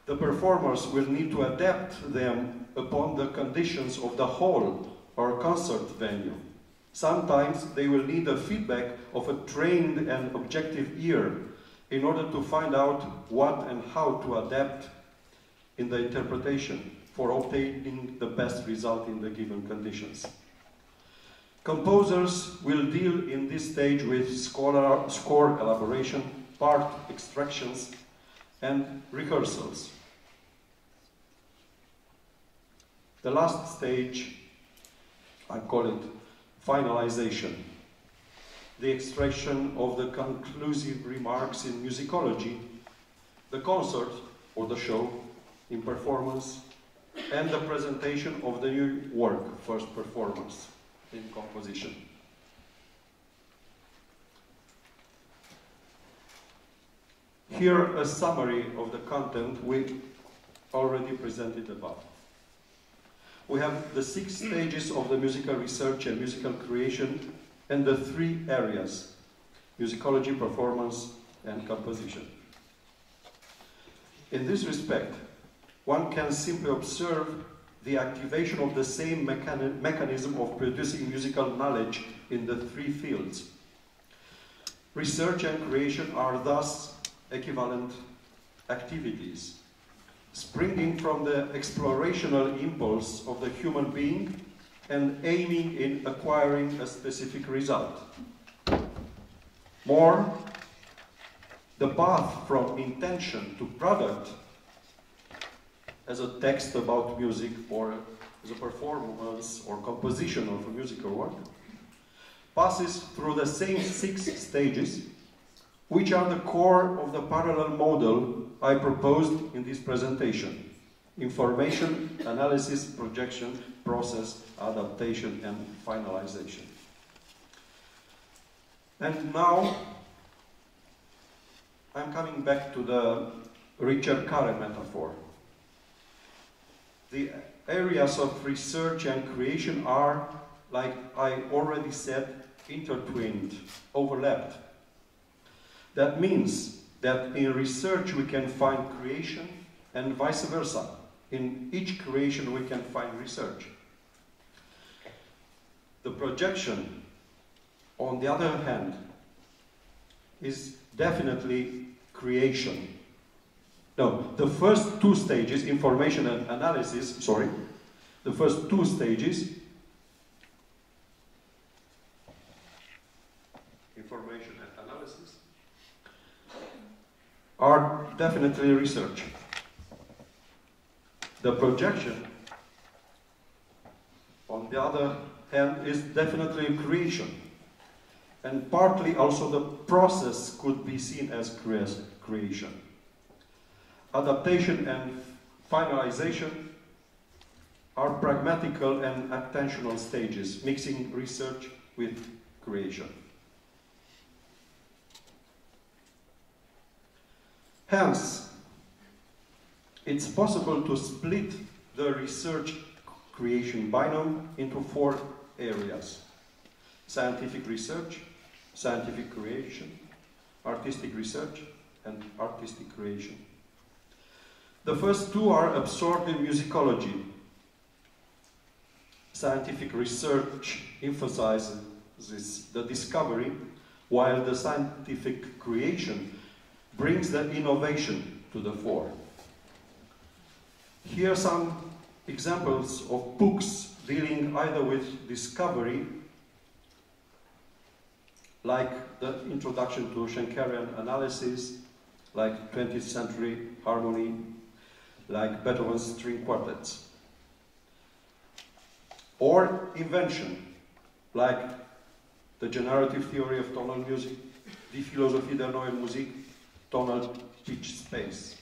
The performers will need to adapt them upon the conditions of the hall or concert venue. Sometimes they will need the feedback of a trained and objective ear in order to find out what and how to adapt in the interpretation for obtaining the best result in the given conditions. Composers will deal in this stage with score elaboration, part extractions, and rehearsals. The last stage, I call it finalization. The extraction of the conclusive remarks in musicology, the concert or the show in performance, and the presentation of the new work, first performance in composition. Here a summary of the content we already presented above. We have the 6 stages of the musical research and musical creation and the 3 areas, musicology, performance, and composition. In this respect, one can simply observe the activation of the same mechanism of producing musical knowledge in the 3 fields. Research and creation are thus equivalent activities, springing from the explorational impulse of the human being and aiming in acquiring a specific result. More, the path from intention to product, as a text about music or as a performance or composition of a musical work, passes through the same 6 stages, which are the core of the parallel model I proposed in this presentation: information, analysis, projection, process, adaptation, and finalization. And now, I'm coming back to the Richard Carre metaphor. The areas of research and creation are, like I already said, intertwined, overlapped. That means that in research we can find creation and vice versa. In each creation we can find research. The projection, on the other hand, is definitely creation. No, the first 2 stages, information and analysis, the first 2 stages, information and analysis, are definitely research. The projection, on the other hand, is definitely creation. And partly also the process could be seen as creation. Adaptation and finalization are pragmatical and attentional stages, mixing research with creation. Hence, it's possible to split the research-creation binomial into 4 areas: scientific research, scientific creation, artistic research, and artistic creation. The first 2 are absorbed in musicology. Scientific research emphasizes the discovery, while the scientific creation brings the innovation to the fore. Here are some examples of books dealing either with discovery, like the Introduction to Schenkerian Analysis, like 20th Century Harmony, like Beethoven's String Quartets. Or invention, like the generative theory of tonal music, Die Philosophie der Neuen Musik, tonal pitch space.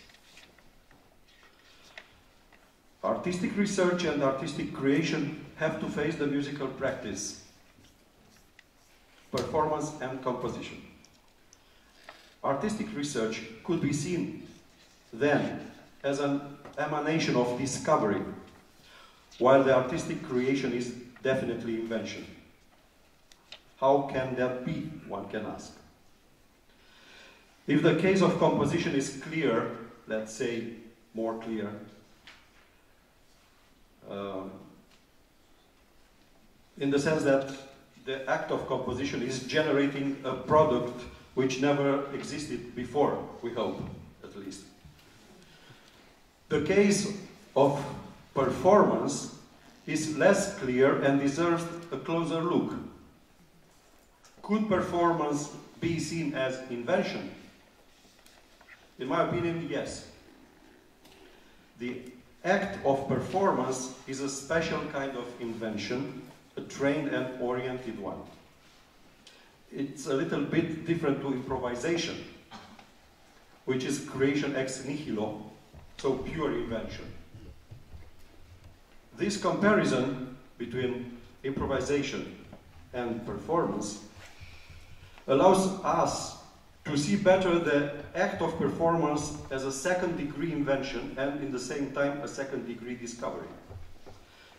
Artistic research and artistic creation have to face the musical practice, performance and composition. Artistic research could be seen then as an emanation of discovery, while the artistic creation is definitely invention. How can that be, one can ask? If the case of composition is clear, let's say more clear, in the sense that the act of composition is generating a product which never existed before, we hope, at least. The case of performance is less clear and deserves a closer look. Could performance be seen as invention? In my opinion, yes. The act of performance is a special kind of invention, a trained and oriented one. It's a little bit different to improvisation, which is creation ex nihilo, so pure invention. This comparison between improvisation and performance allows us to see better the act of performance as a second-degree invention and, in the same time, a second-degree discovery.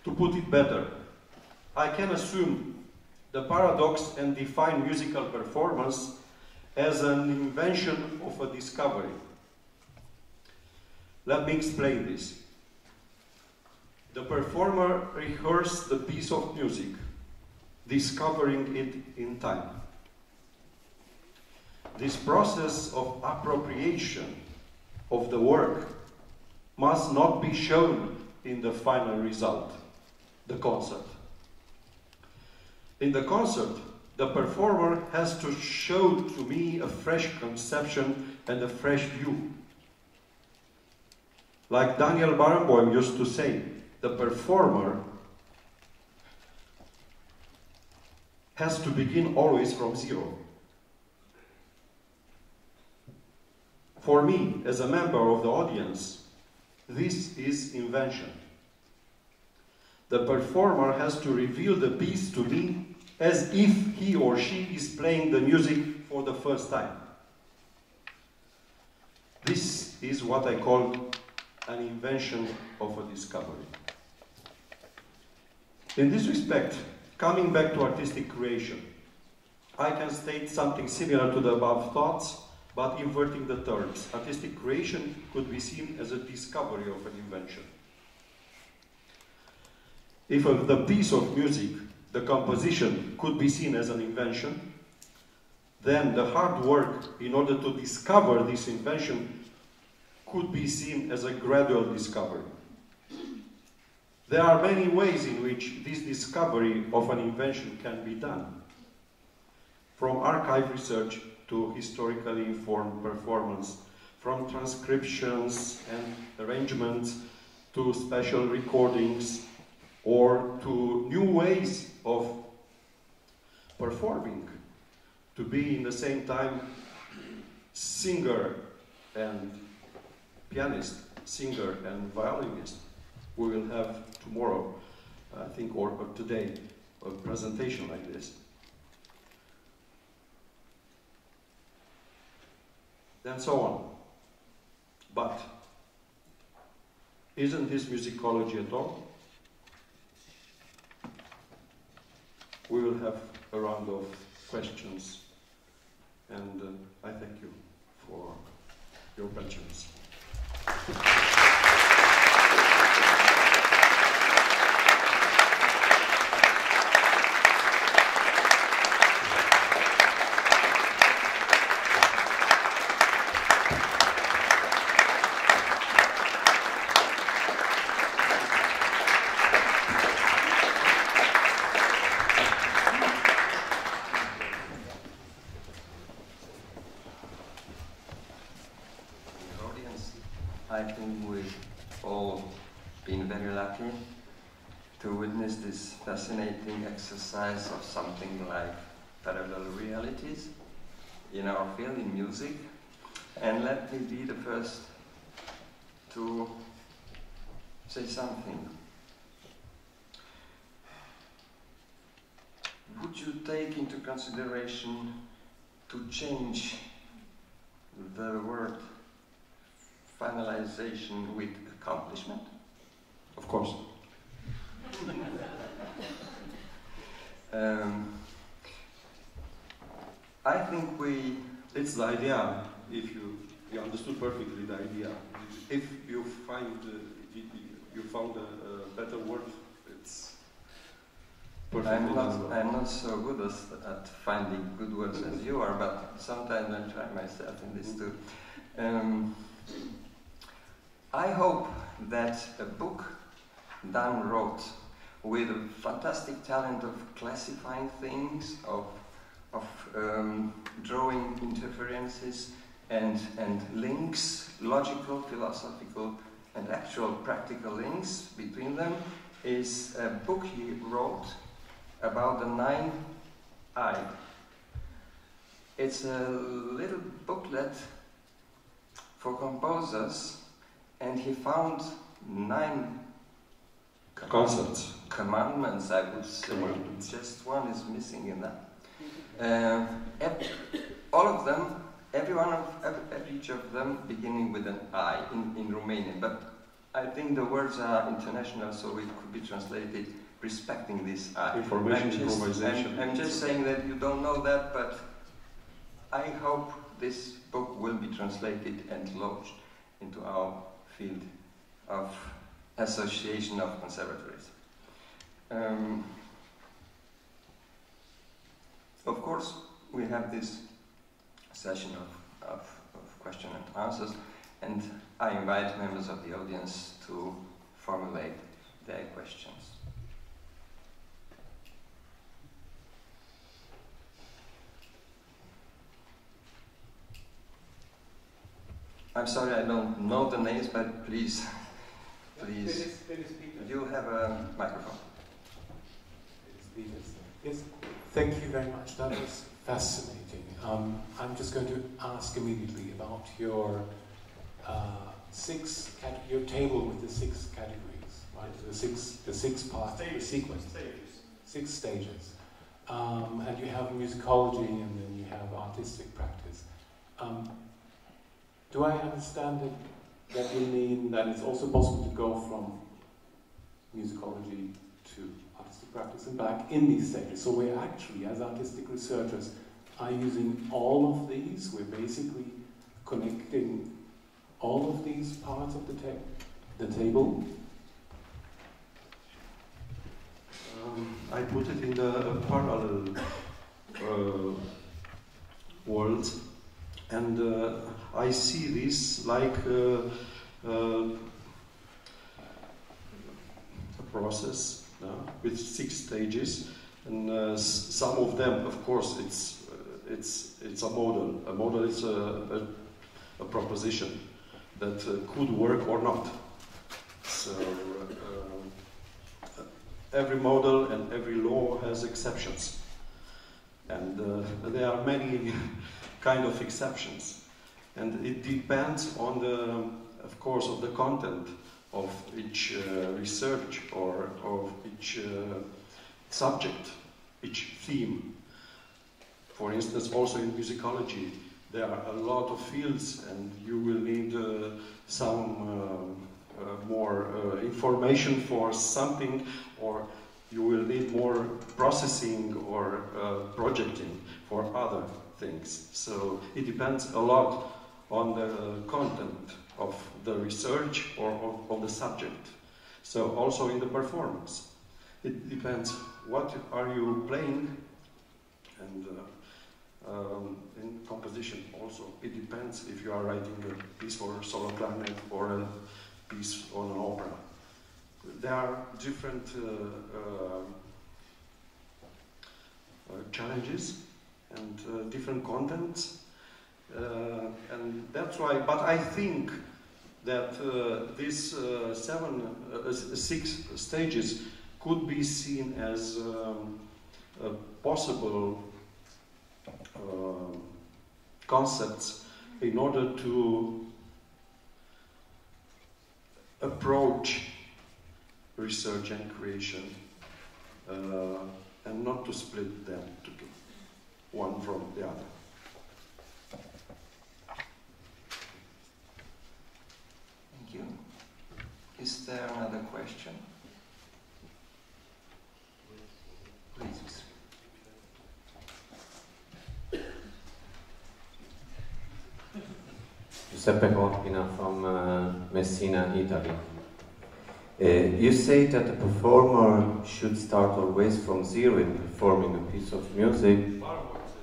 To put it better, I can assume the paradox and define musical performance as an invention of a discovery. Let me explain this. The performer rehearses the piece of music, discovering it in time. This process of appropriation of the work must not be shown in the final result, the concert. In the concert, the performer has to show to me a fresh conception and a fresh view. Like Daniel Barenboim used to say, the performer has to begin always from zero. For me, as a member of the audience, this is invention. The performer has to reveal the piece to me as if he or she is playing the music for the first time. This is what I call an invention of a discovery. In this respect, coming back to artistic creation, I can state something similar to the above thoughts, but inverting the terms. Artistic creation could be seen as a discovery of an invention. If the piece of music, the composition, could be seen as an invention, then the hard work in order to discover this invention could be seen as a gradual discovery. There are many ways in which this discovery of an invention can be done, from archive research to historically informed performance, from transcriptions and arrangements to special recordings, or to new ways of performing, to be in the same time singer and pianist. singer and violinist. We will have tomorrow, I think, or today, a presentation like this. And so on. But isn't this musicology at all? We will have a round of questions, and I thank you for your patience. I think we've all been very lucky to witness this fascinating exercise of something like parallel realities in our field, in music. And let me be the first to say something. Would you take into consideration to change the word finalization with accomplishment? Of course. I think it's the idea, if you understood perfectly the idea. If you find, you found a better word, it's perfect. I'm not so good at finding good words as you are, but sometimes I try myself in this too. I hope that a book Dan wrote with a fantastic talent of classifying things, of drawing interferences and links, logical, philosophical, and actual practical links between them, is a book he wrote about the 9 It's a little booklet for composers, and he found 9 concepts, commandments, I would say. Just one is missing in that. All of them, each of them beginning with an I in Romanian, but I think the words are international, so it could be translated respecting this I. Information, improvisation. I'm just saying that you don't know that, but I hope this book will be translated and launched into our field of association of conservatories. Of course, we have this session of question and answers, and I invite members of the audience to formulate their questions. I'm sorry, I don't know the names, but please, you have a microphone. Yes, thank you very much. That was fascinating. I'm just going to ask immediately about your your table with the 6 categories, right? The six parts, the sequence, 6 stages, and you have musicology, and then you have artistic practice. Do I understand that you mean that it's also possible to go from musicology to artistic practice and back in these stages? So we're actually, as artistic researchers, are using all of these. We're basically connecting all of these parts of the table. I put it in the parallel world, and I see this like a process with 6 stages, and some of them, of course, it's a model. A model is a proposition that could work or not. So every model and every law has exceptions, and there are many kind of exceptions, and it depends on of course, of the content of each research or of each subject, each theme. For instance, also in musicology, there are a lot of fields, and you will need some more information for something, or you will need more processing or projecting for other things. So it depends a lot on the content of the research or of the subject. So also in the performance, it depends what are you playing, and in composition also, it depends if you are writing a piece for solo clarinet or a piece on an opera. There are different challenges and different contents, and that's why. But I think that these 6 stages could be seen as possible concepts in order to approach research and creation, and not to split them to one from the other. Thank you. Is there another question? Please. Giuseppe Corpina from Messina, Italy. You say that the performer should start always from zero in performing a piece of music.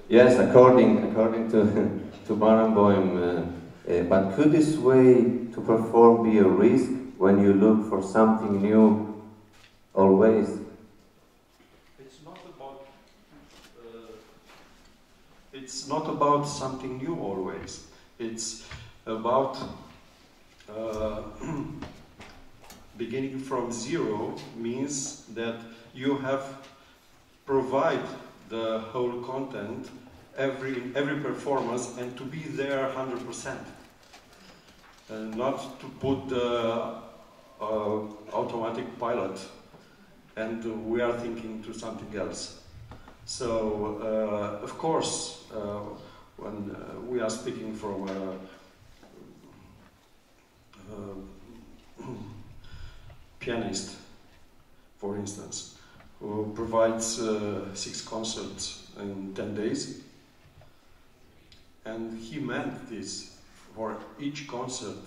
Yes, according to Barenboim. But could this way to perform be a risk when you look for something new always? It's not about something new always. It's about beginning from zero means that you have provide the whole content every performance and to be there 100%, and not to put the automatic pilot and we are thinking to something else. So of course when we are speaking from pianist, for instance, who provides 6 concerts in 10 days, and he meant this: for each concert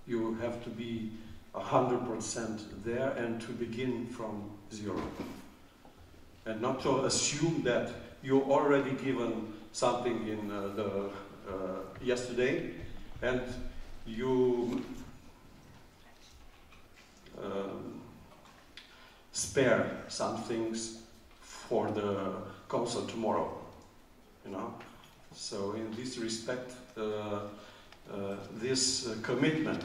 you have to be 100% there and to begin from zero, and not to assume that you already given something in the yesterday and you spare some things for the concert tomorrow, you know. So in this respect, this commitment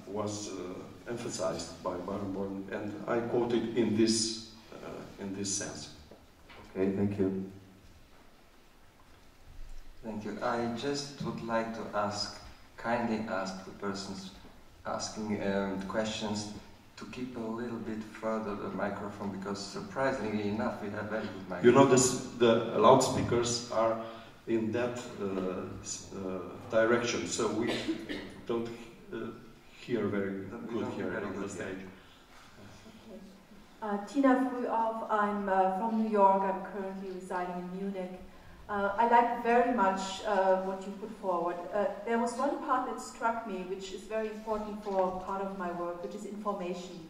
was emphasized by Barenboim, and I quoted in this sense. Okay, thank you. Thank you. I just would like to kindly ask the persons asking questions to keep a little bit further the microphone, because surprisingly enough we have very good microphones. You know, the loudspeakers are in that direction, so we don't hear very good here on the stage. Tina Frühauf, I'm from New York. I'm currently residing in Munich. I like very much what you put forward. There was one part that struck me, which is very important for part of my work, which is information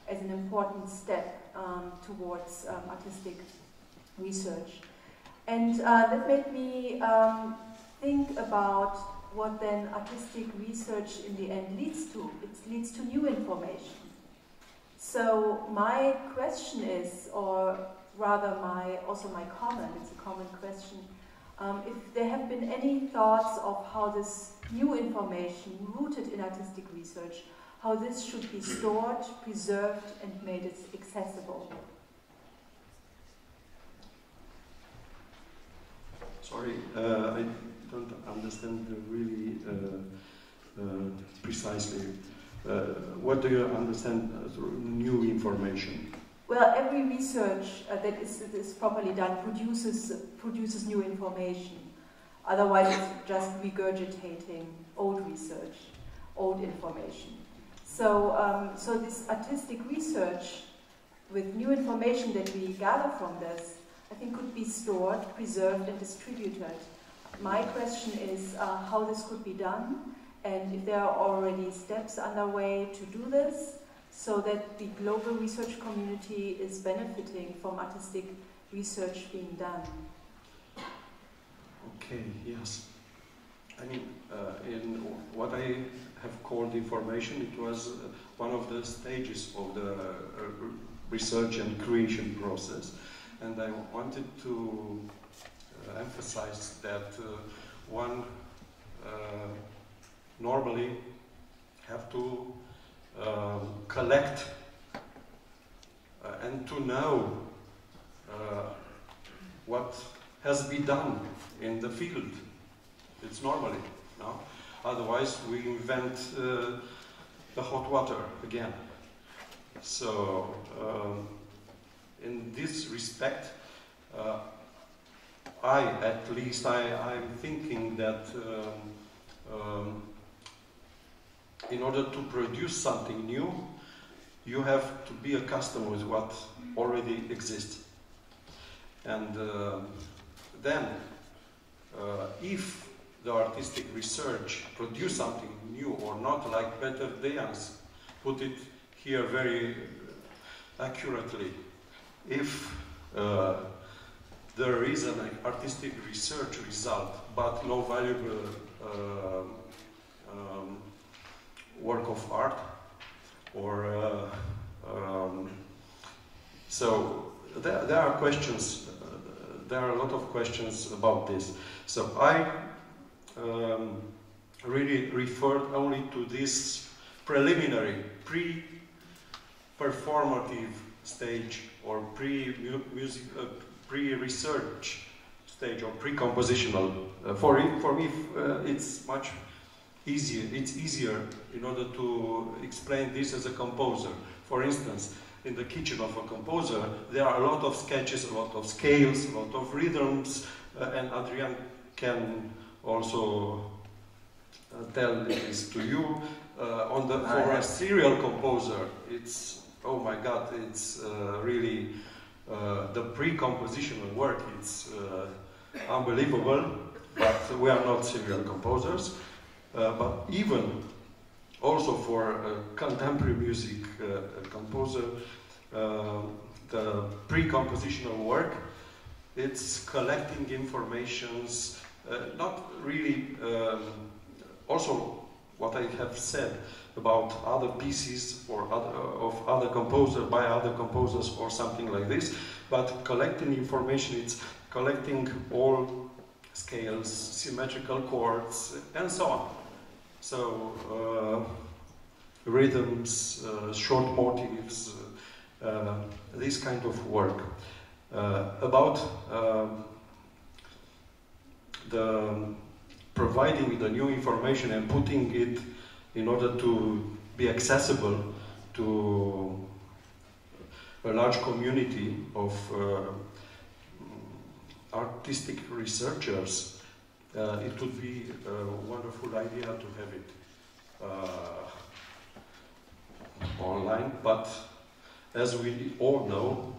as an important step towards artistic research. And that made me think about what then artistic research in the end leads to. It leads to new information. So my question is, or rather also my comment, it's a common question, if there have been any thoughts of how this new information rooted in artistic research, how this should be stored, preserved, and made accessible. Sorry, I don't understand really precisely? What do you understand through new information? Well, every research that is properly done produces new information. Otherwise, it's just regurgitating old research, old information. So, so this artistic research with new information that we gather from this, I think could be stored, preserved, and distributed. My question is how this could be done, and if there are already steps underway to do this, so that the global research community is benefiting from artistic research being done. Okay, yes. I mean, in what I have called information, it was one of the stages of the research and creation process. And I wanted to emphasize that one normally have to collect and to know what has been done in the field. It's normally, no? Otherwise we invent the hot water again. So in this respect, at least I'm thinking that in order to produce something new, you have to be accustomed with what already exists. And then, if the artistic research produce something new or not, like Dejans put it here very accurately, if there is an artistic research result but no valuable work of art, or so there are questions. There are a lot of questions about this. So I really referred only to this preliminary, pre-performative stage, or pre-research stage, or pre-compositional. For me, it's much easier. It's easier in order to explain this as a composer. For instance, in the kitchen of a composer, there are a lot of sketches, a lot of scales, a lot of rhythms, and Adrian can also tell this to you. For a serial composer, it's, oh my God, it's really the pre-compositional work. It's unbelievable, but we are not serial composers. But even also for a contemporary music composer, the pre-compositional work, it's collecting informations, not really, also what I have said about other pieces or of other composers, by other composers or something like this, but collecting information, it's collecting all scales, symmetrical chords, and so on. So, rhythms, short motives, this kind of work. About the providing the new information and putting it in order to be accessible to a large community of artistic researchers, it would be a wonderful idea to have it online, but as we all know,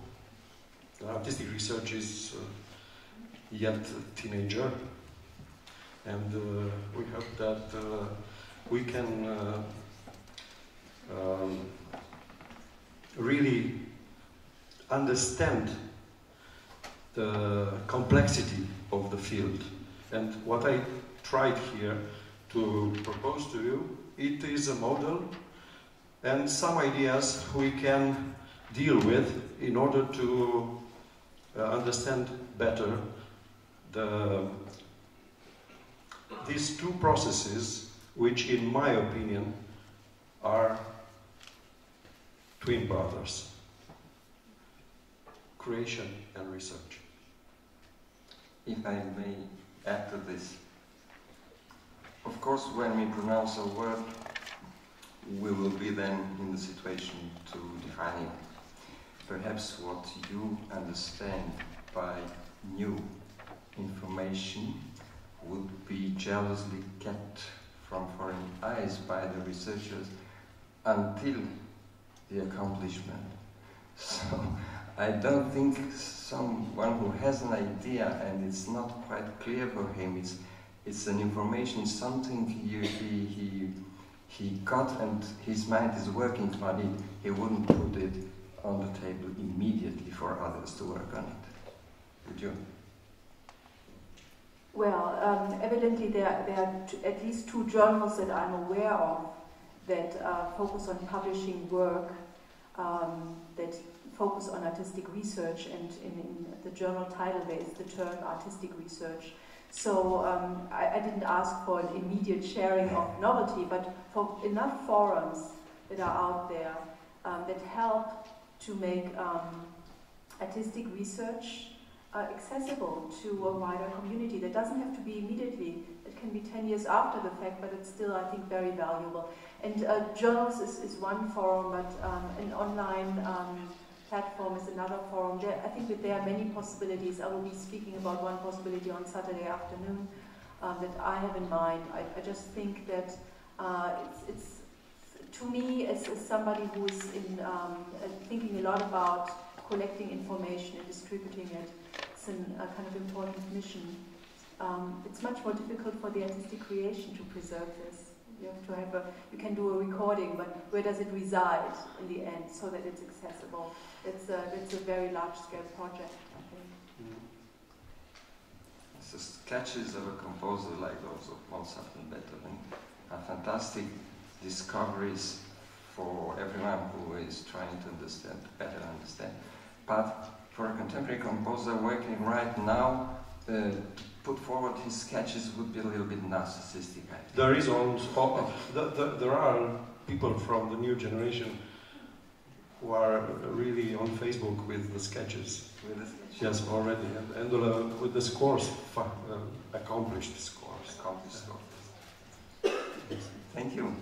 artistic research is yet a teenager, and we hope that we can really understand the complexity of the field. And what I tried here to propose to you, it is a model and some ideas we can deal with in order to understand better these two processes, which in my opinion are twin brothers: creation and research. If I may add to this, of Of course, when we pronounce a word, we will be then in the situation to define it. Perhaps what you understand by new information would be jealously kept from foreign eyes by the researchers until the accomplishment. So I don't think someone who has an idea and it's not quite clear for him, it's an information, something he got and his mind is working on it, he wouldn't put it on the table immediately for others to work on it. Would you? Well, evidently there are at least 2 journals that I'm aware of that focus on publishing work, that focus on artistic research, and in the journal title there is the term artistic research. So I didn't ask for an immediate sharing of novelty, but for enough forums that are out there that help to make artistic research accessible to a wider community. That doesn't have to be immediately. It can be 10 years after the fact, but it's still, I think, very valuable. And journals is one forum, but an online platform is another forum. I think that there are many possibilities. I will be speaking about one possibility on Saturday afternoon that I have in mind. I just think that it's to me, as somebody who is thinking a lot about collecting information and distributing it, it's a kind of important mission. It's much more difficult for the artistic creation to preserve this. You have to have you can do a recording, but where does it reside in the end so that it's accessible? It's a very large-scale project, I think. The sketches of a composer like those of Mozart and Beethoven are fantastic discoveries for everyone who is trying to understand, better understand. But for a contemporary composer working right now, put forward his sketches would be a little bit narcissistic, I think. There is also, there are people from the new generation who are really on Facebook with the sketches. With the sketches? Yes, already, and with the scores, accomplished scores. Accomplished scores. Thank you.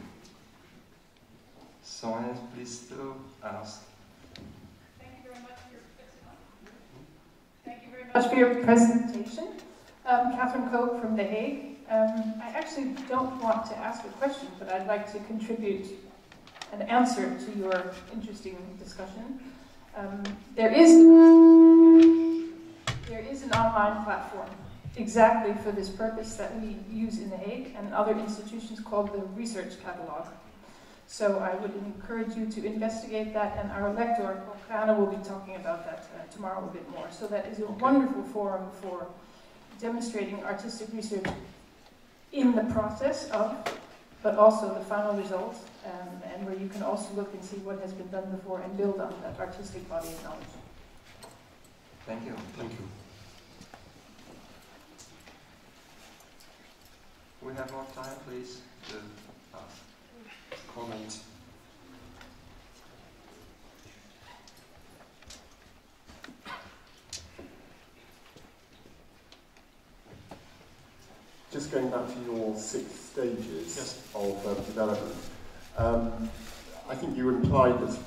Someone else, please, to ask. Thank you very much for your presentation. Catherine Koch from The Hague. I actually don't want to ask a question, but I'd like to contribute an answer to your interesting discussion. There is an online platform exactly for this purpose that we use in The Hague and other institutions called the Research Catalog. So I would encourage you to investigate that, and our lector, Vakar, will be talking about that tomorrow a bit more. So that is a wonderful forum for demonstrating artistic research in the process of, but also the final result, and where you can also look and see what has been done before and build on that artistic body of knowledge. Thank you. Thank you. We have more time, please, to ask. Comment. Just going back to your 6 stages yes. of development, I think you implied that,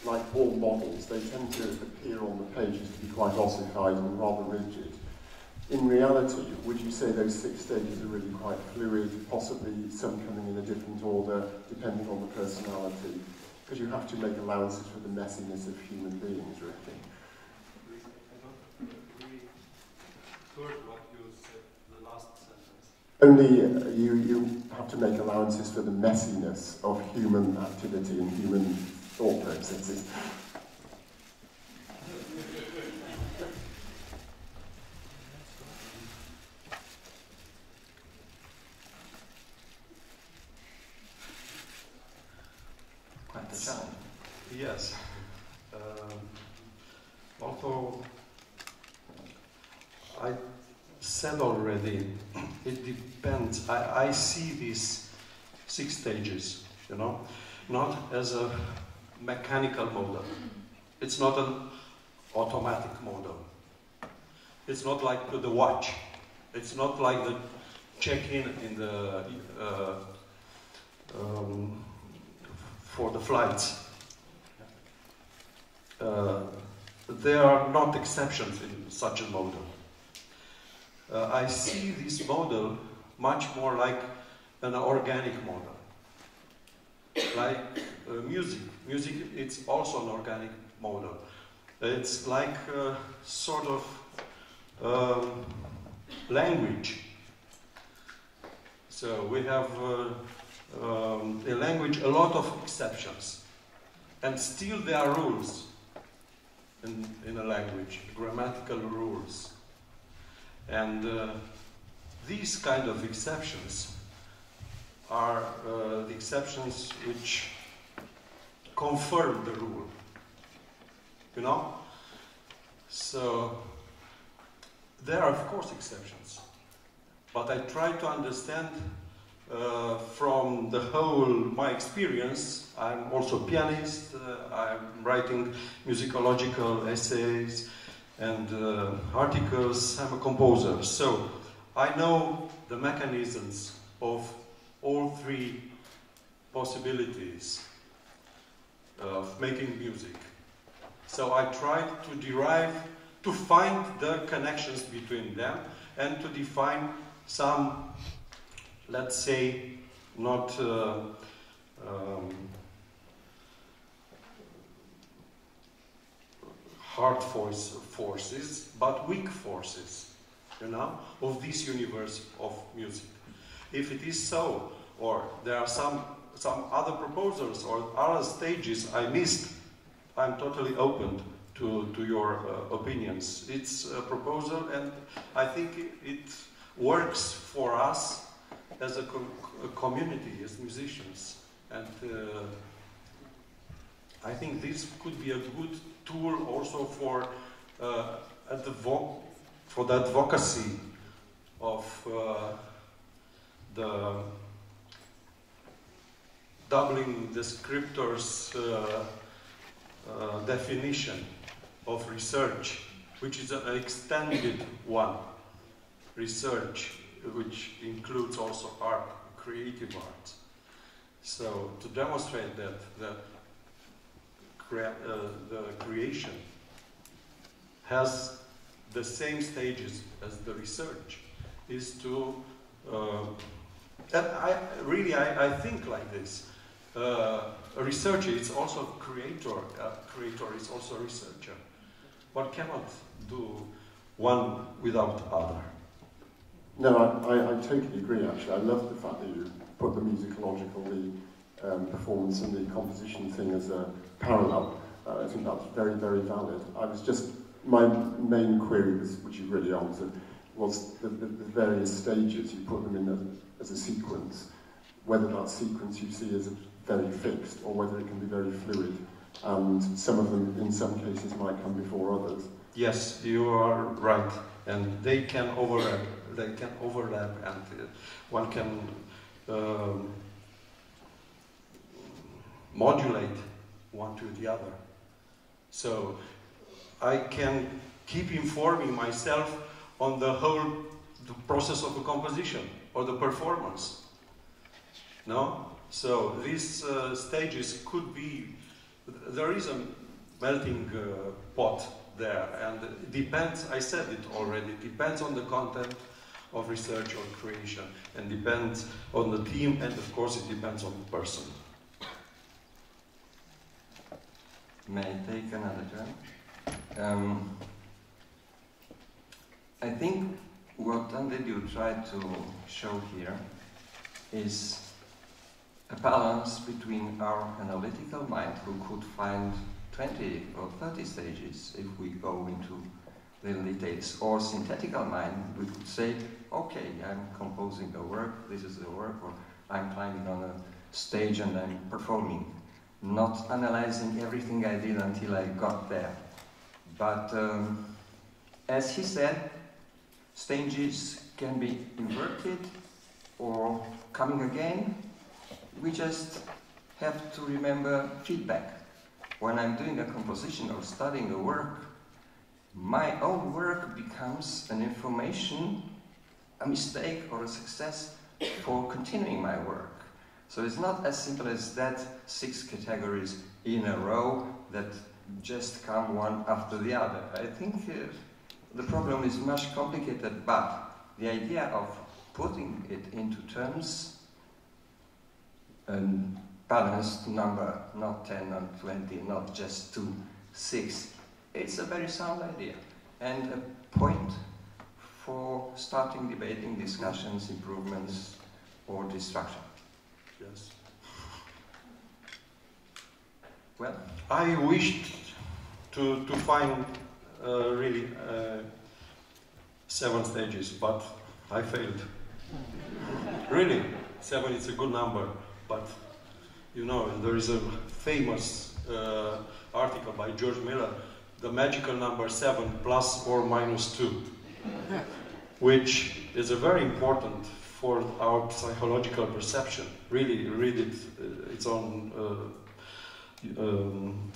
like all models, they tend to appear on the pages to be quite ossified and rather rigid. In reality, would you say those 6 stages are really quite fluid, possibly some coming in a different order, depending on the personality? Because you have to make allowances for the messiness of human beings, really. I don't really heard what you said, the last sentence. Only you have to make allowances for the messiness of human activity and human thought processes. Quite a challenge. Yes. Although I said already, it depends. I see these 6 stages, you know, not as a mechanical model. It's not an automatic model. It's not like the watch. It's not like the check-in the for the flights. There are not exceptions in such a model. I see this model much more like an organic model. Like music. Music, it's also an organic model. It's like a sort of language. So we have a language, a lot of exceptions. And still there are rules in a language, grammatical rules. And these kind of exceptions are the exceptions which confirm the rule. You know? So there are of course exceptions. But I try to understand from the whole my experience. I'm also a pianist, I'm writing musicological essays and articles, I'm a composer. So I know the mechanisms of all three possibilities of making music. So I tried to find the connections between them and to define some, let's say, not hard forces, but weak forces, you know, of this universe of music. If it is so, or there are some other proposals or other stages I missed, I'm totally open to your opinions. It's a proposal, and I think it works for us as a community, as musicians. And I think this could be a good tool also for for the advocacy of the doubling the scriptors definition of research, which is an extended one. Research, which includes also art, creative art. So to demonstrate that the creation has the same stages as the research is to I think like this. A researcher is also a creator. A creator is also a researcher. One cannot do one without other. No, I totally agree, actually. I love the fact that you put the musicological, the performance and the composition thing as a parallel. I think that's very, very valid. My main query, which you really answered, was the various stages. You put them in as a sequence, whether that sequence you see as very fixed or whether it can be very fluid. And some of them, in some cases, might come before others. Yes, you are right. And they can overlap. They can overlap, and one can modulate one to the other. So I can keep informing myself on the process of a composition or the performance. No? So these stages could be, there is a melting pot there, and it depends, I said it already, it depends on the content of research or creation, and depends on the theme, and of course it depends on the person. May I take another turn? I think what Dediu tried to show here is a balance between our analytical mind, who could find 20 or 30 stages if we go into little details, or synthetical mind, we could say, okay, I'm composing a work, this is the work, or I'm climbing on a stage and I'm performing, not analyzing everything I did until I got there. But as he said, stages can be inverted or coming again. We just have to remember feedback. When I'm doing a composition or studying a work, my own work becomes an information a mistake or a success for continuing my work. So it's not as simple as that 6 categories in a row that just come one after the other. I think the problem is much complicated, but the idea of putting it into terms, a balanced number, not 10, not 20, not just 2, 6, it's a very sound idea and a point for starting debating, discussions, improvements, or destruction. Yes. Well, I wished to find really 7 stages, but I failed. Really, 7 is a good number, but you know, there is a famous article by George Miller, the magical number 7 plus or minus 2, which is a very important for our psychological perception. Really read it, it's on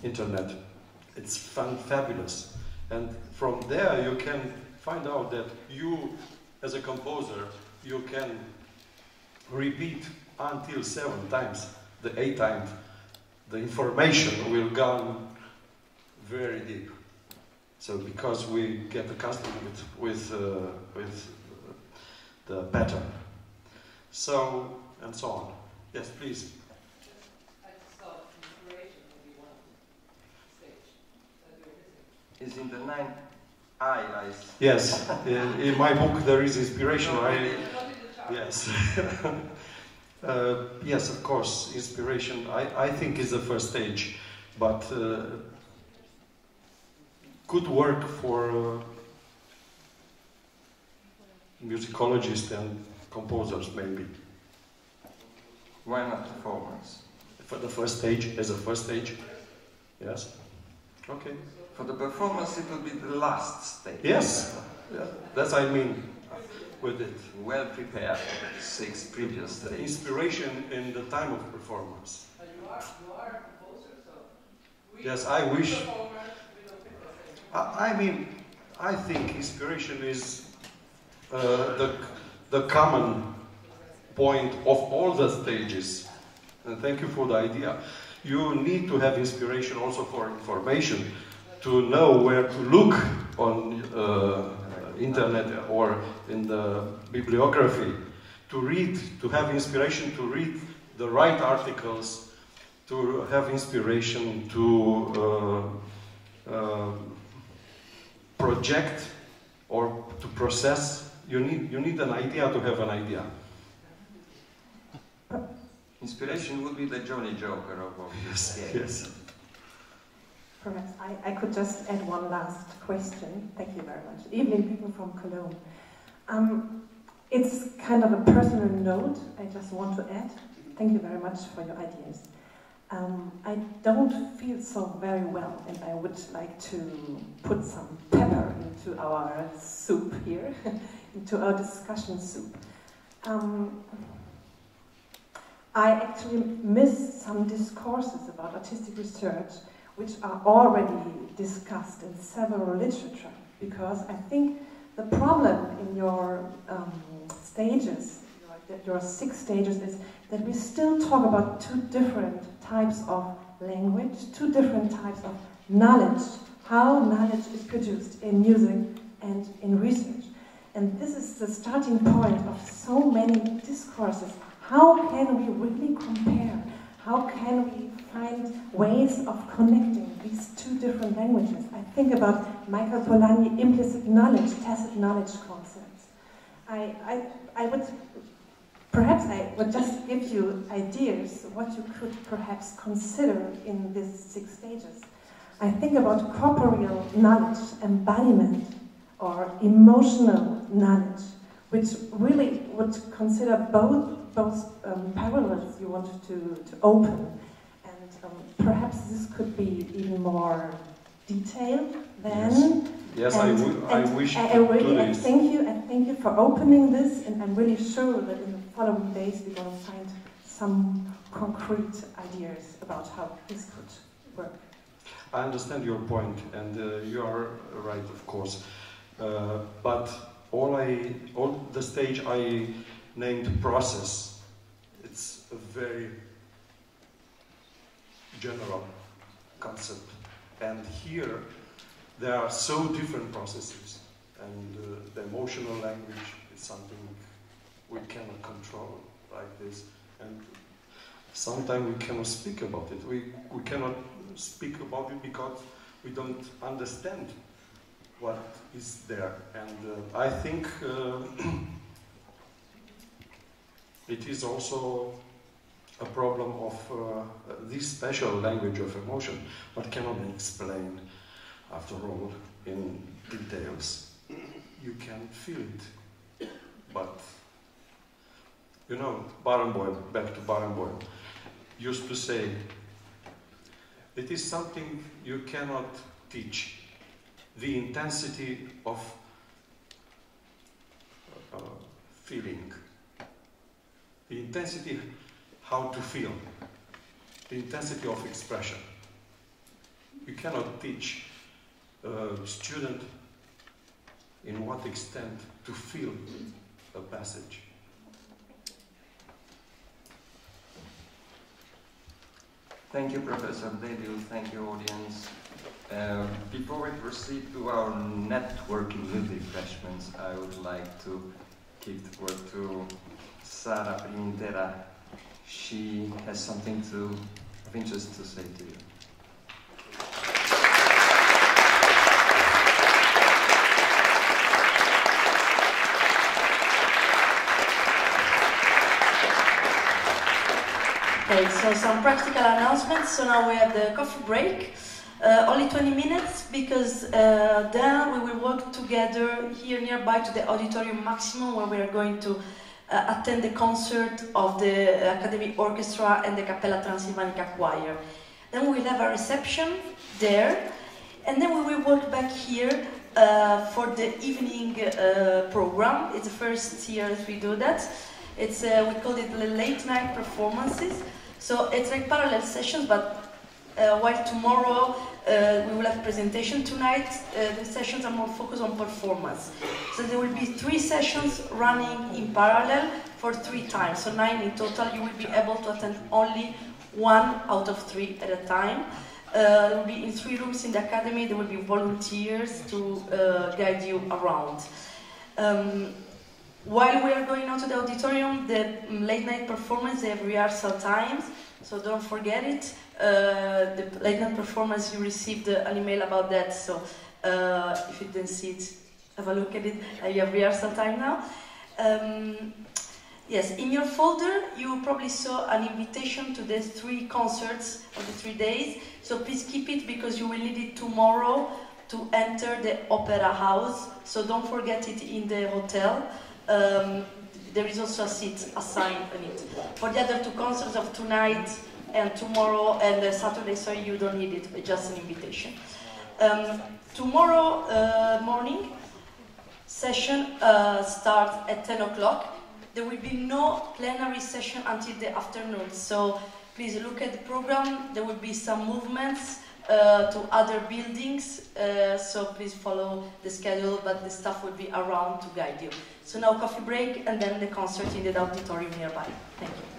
internet. It's fabulous. And from there you can find out that you, as a composer, you can repeat until 7 times. The 8th time, the information will go very deep. So because we get accustomed with the pattern. So, and so on. Yes, please. I just thought inspiration would be one stage that you're missing. Is in the 9th I. Yes, in my book there is inspiration. Yes. Yes, of course, inspiration I think is the first stage, but could work for musicologists and composers maybe. Why not performance? For the first stage, as a first stage? Yes. Okay. For the performance it will be the last stage. Yes, yeah. That's what I mean with it. Well prepared, 6 previous stages. Inspiration in the time of performance. You are a composer, so yes, I wish. I mean, I think inspiration is the common point of all the stages. And thank you for the idea. You need to have inspiration also for information, to know where to look on internet or in the bibliography, to read, to have inspiration to read the right articles, to have inspiration to project or to process. You need an idea to have an idea. Inspiration would be the Jolly Joker of all this game. Yes. Perhaps I could just add one last question. Thank you very much. Evening, people from Cologne. It's kind of a personal note I just want to add. Thank you very much for your ideas. I don't feel so very well, and I would like to put some pepper into our soup here, into our discussion soup. I actually miss some discourses about artistic research which are already discussed in several literature, because I think the problem in your stages, your 6 stages, is that we still talk about 2 different types of language, 2 different types of knowledge, how knowledge is produced in music and in research. And this is the starting point of so many discourses. How can we really compare? How can we find ways of connecting these 2 different languages? I think about Michael Polanyi, implicit knowledge, tacit knowledge concepts. Perhaps I would just give you ideas what you could perhaps consider in these 6 stages. I think about corporeal knowledge, embodiment, or emotional knowledge, which really would consider both parallels you wanted to open. And perhaps this could be even more detailed then. Yes, I wish to do this. Thank you for opening this, and I'm really sure that in the following days we're going to find some concrete ideas about how this could work. I understand your point, and you are right, of course. But all the stage I named process. It's a very general concept, and here there are so different processes, and the emotional language is something we cannot control like this, and sometimes we cannot speak about it. We cannot speak about it because we don't understand what is there, and I think it is also a problem of this special language of emotion, but cannot be explained, after all, in details. You can feel it, but you know, Barenboim, back to Barenboim, used to say, it is something you cannot teach. The intensity of feeling, the intensity how to feel, the intensity of expression. You cannot teach a student in what extent to feel a passage. Thank you, Professor Dediu. Thank you, audience. Before we proceed to our networking with refreshments, I would like to give the word to Sara Primintera. She has something of interest to say to you. Okay, so some practical announcements. So now we have the coffee break. Only 20 minutes, because then we will work together here nearby to the Auditorium Maximum, where we are going to attend the concert of the Academy Orchestra and the Capella Transylvanica Choir. Then we will have a reception there, and then we will work back here for the evening program. It's the first year that we do that. It's we call it late night performances. So it's like parallel sessions, but while tomorrow we will have presentation tonight, the sessions are more focused on performance. So there will be 3 sessions running in parallel for 3 times. So 9 in total. You will be able to attend only 1 out of 3 at a time. There will be in 3 rooms in the academy. There will be volunteers to guide you around. While we are going out to the auditorium, the late night performance, they have rehearsal times, so don't forget it. The late night performance, you received an email about that, so if you didn't see it, have a look at it. You have rehearsal time now. Yes, in your folder, you probably saw an invitation to the 3 concerts of the 3 days, so please keep it because you will need it tomorrow to enter the Opera House, so don't forget it in the hotel. There is also a seat assigned on it. For the other 2 concerts of tonight and tomorrow and Saturday, so you don't need it, it's just an invitation. Tomorrow morning session starts at 10 o'clock. There will be no plenary session until the afternoon, so please look at the program. There will be some movements to other buildings, so please follow the schedule, but the staff will be around to guide you. So now coffee break and then the concert in the auditorium nearby. Thank you.